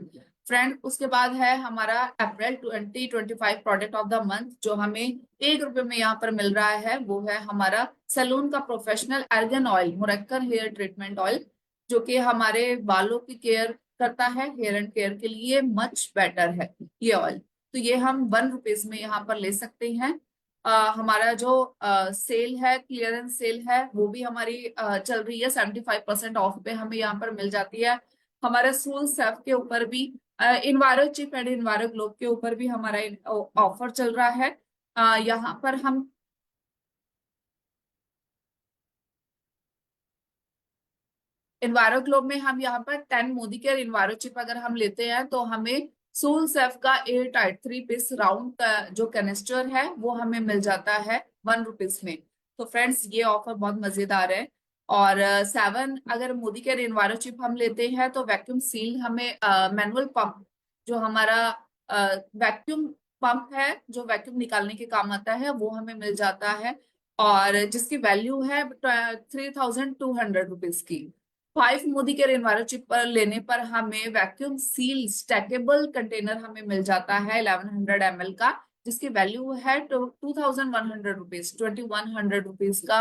फ्रेंड उसके बाद है हमारा अप्रैल 2025 प्रोडक्ट ऑफ द मंथ, जो हमें 1 रुपए में यहाँ पर मिल रहा है, वो है हमारा सैलून का professional argan oil Moroccan hair treatment oil, जो कि हमारे बालों की केयर करता है, हेयर एंड केयर के लिए मच बेटर है ये ऑयल। तो ये हम 1 रुपीज में यहाँ पर ले सकते हैं। हमारा जो सेल है, क्लियरेंस सेल है, वो भी हमारी चल रही है, 75% ऑफ पे हमें यहाँ पर मिल जाती है। हमारे सूल सेफ के ऊपर भी, इन्वायरो चिप एंड इन्वायरो ग्लोब के ऊपर भी हमारा ऑफर चल रहा है। यहाँ पर हम इन्वायरो ग्लोब में हम यहाँ पर 10 मोदी केयर इन्वायरो चिप अगर हम लेते हैं तो हमें सोल सेफ का एयर टाइट 3 पीस राउंड का जो कैनिस्टर है वो हमें मिल जाता है 1 रुपीज में। तो फ्रेंड्स ये ऑफर बहुत मजेदार है। और 7 अगर मोदी केयर इन्वायरो चिप हम लेते हैं तो वैक्यूम सील हमें मैनुअल पंप, जो हमारा वैक्यूम पंप है जो वैक्यूम निकालने के काम आता है, वो हमें मिल जाता है, और जिसकी वैल्यू है 3200 रुपीज की। 5 मोदी केयर इन्वायरो चिप पर लेने पर हमें वैक्यूम सील स्टैकेबल कंटेनर हमें मिल जाता है 1100 ml का, जिसकी वैल्यू है 2100 रुपीज, 2100 रुपीज का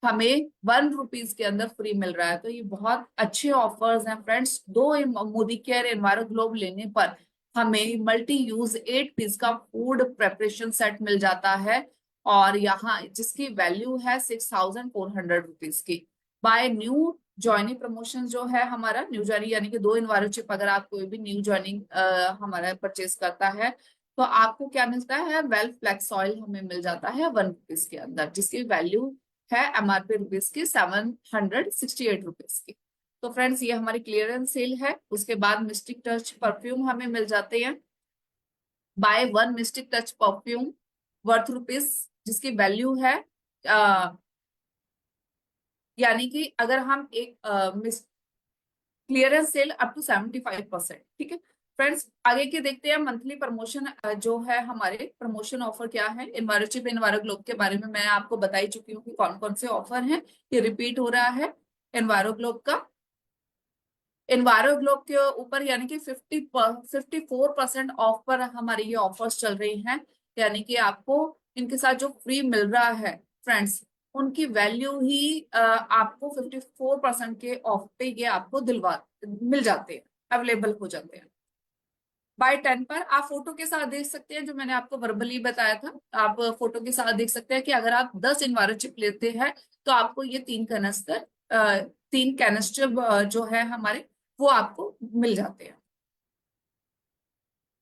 हमें 1 रुपीज के अंदर फ्री मिल रहा है। तो ये बहुत अच्छे ऑफर्स हैं friends. 2 Modi care enviro globe लेने पर हमें मल्टी यूज 8 पीस का फूड प्रेपरेशन सेट मिल जाता है, और यहाँ जिसकी वैल्यू है 6400 रुपीज की। बाय न्यू ज्वाइनिंग प्रमोशन जो है हमारा न्यू ज्वाइनिंग, यानी कि 2 इन्वायरो चिप अगर आप कोई भी न्यू ज्वाइनिंग हमारा परचेज करता है तो आपको क्या मिलता है, वेल फ्लेक्स ऑयल हमें मिल जाता है 1 रुपीज के अंदर, जिसकी वैल्यू है एमआरपी रुपीज की 768 रुपीज की। तो फ्रेंड्स ये हमारी क्लियरेंस सेल है। उसके बाद मिस्टिक टच परफ्यूम हमें मिल जाते हैं, buy 1 mystic touch perfume worth rupees, जिसकी वैल्यू है यानी कि अगर हम एक क्लियरेंस सेल अप टू 75%, ठीक है फ्रेंड्स। आगे के देखते हैं मंथली प्रमोशन जो है हमारे प्रमोशन ऑफर क्या है। इन्वायरो चिप इन्वायरो ग्लोब के बारे में मैं आपको बता ही चुकी हूँ कि कौन कौन से ऑफर हैं, ये रिपीट हो रहा है। इन्वायरो ग्लोब का, इन्वायरो ग्लोब के ऊपर यानी कि 54% ऑफ पर हमारी ये ऑफर्स चल रही हैं, यानी कि आपको इनके साथ जो फ्री मिल रहा है फ्रेंड्स, उनकी वैल्यू ही आपको 54% के ऑफ पे ये आपको दिलवा मिल जाते हैं, अवेलेबल हो जाते हैं। बाय 10 पर आप फोटो के साथ देख सकते हैं, जो मैंने आपको वर्बली बताया था, आप फोटो के साथ देख सकते हैं कि अगर आप 10 इन्वायरो चिप लेते हैं तो आपको ये 3 कैनिस्टर जो है हमारे वो आपको मिल जाते हैं।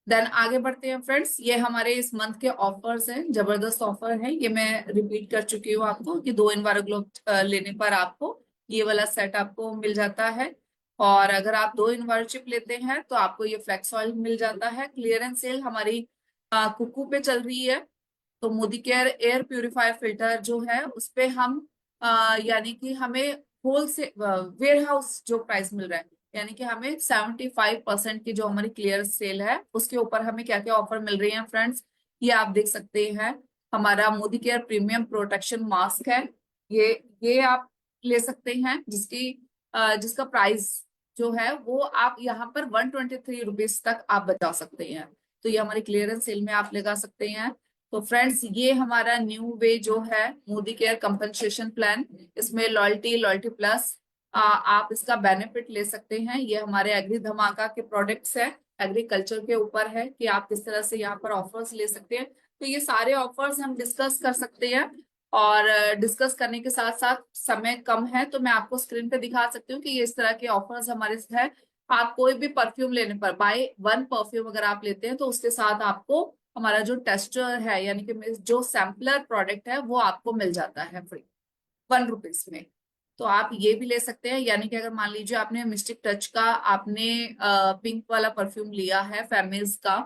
देन आगे बढ़ते हैं फ्रेंड्स, ये हमारे इस मंथ के ऑफर्स हैं, जबरदस्त ऑफर है। ये मैं रिपीट कर चुकी हूँ आपको कि 2 इन्वायरो ग्लोब लेने पर आपको ये वाला सेट आपको मिल जाता है, और अगर आप 2 इन्वायरो चिप लेते हैं तो आपको ये फ्लेक्स ऑयल मिल जाता है। क्लियरेंस सेल हमारी कुकू पे चल रही है, तो Modi care air purifier filter जो है उस पे हम यानी कि हमें होल से वेयर हाउस जो प्राइस मिल रहा है, यानी कि हमें 75% की जो हमारी क्लियर सेल है उसके ऊपर हमें क्या क्या ऑफर मिल रही है फ्रेंड्स, ये आप देख सकते हैं। हमारा Modi care premium protection mask है, ये आप ले सकते हैं, जिसका प्राइस जो है वो आप यहाँ पर 123 रुपीज तक आप बचा सकते हैं। तो ये हमारी क्लियरेंस सेल में आप लगा सकते हैं। तो फ्रेंड्स ये हमारा न्यू वे जो है मोदी केयर कंपनसेशन प्लान, इसमें लॉयल्टी प्लस आप इसका बेनिफिट ले सकते हैं। ये हमारे एग्री धमाका के प्रोडक्ट्स है, एग्रीकल्चर के ऊपर है कि आप किस तरह से यहाँ पर ऑफर्स ले सकते हैं। तो ये सारे ऑफर्स हम डिस्कस कर सकते हैं, और डिस्कस करने के साथ साथ समय कम है तो मैं आपको स्क्रीन पे दिखा सकती हूँ कि ये इस तरह के ऑफर्स हमारे है। आप कोई भी परफ्यूम लेने पर, बाय 1 परफ्यूम अगर आप लेते हैं तो उसके साथ आपको हमारा जो टेस्टर है यानी कि जो सैम्पलर प्रोडक्ट है वो आपको मिल जाता है फ्री 1 रुपीज में। तो आप ये भी ले सकते हैं, यानी कि अगर मान लीजिए आपने मिस्टिक टच का आपने पिंक वाला परफ्यूम लिया है फेमिस का,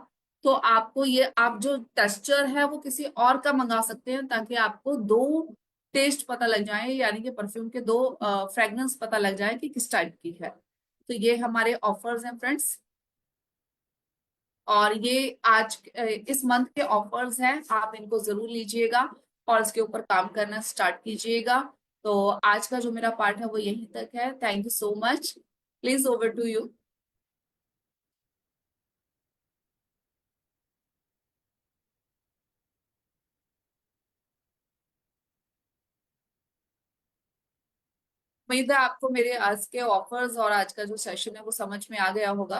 तो आपको ये आप जो टेक्सचर है वो किसी और का मंगा सकते हैं, ताकि आपको 2 टेस्ट पता लग जाए, यानी कि परफ्यूम के 2 फ्रेग्रेंस पता लग जाए कि किस टाइप की है। तो ये हमारे ऑफर्स हैं फ्रेंड्स। और ये आज इस मंथ के ऑफर्स हैं, आप इनको जरूर लीजिएगा और इसके ऊपर काम करना स्टार्ट कीजिएगा। तो आज का जो मेरा पार्ट है वो यहीं तक है। Thank you so much. Please over to you. उम्मीद है आपको मेरे आज के ऑफर्स और आज का जो सेशन है वो समझ में आ गया होगा।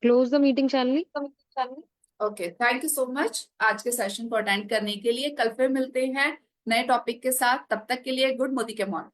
Close the meeting channel. Okay, thank you so much आज के सेशन को अटेंड करने के लिए। कल फिर मिलते हैं नए टॉपिक के साथ। तब तक के लिए गुड मोदी के मॉर्निंग।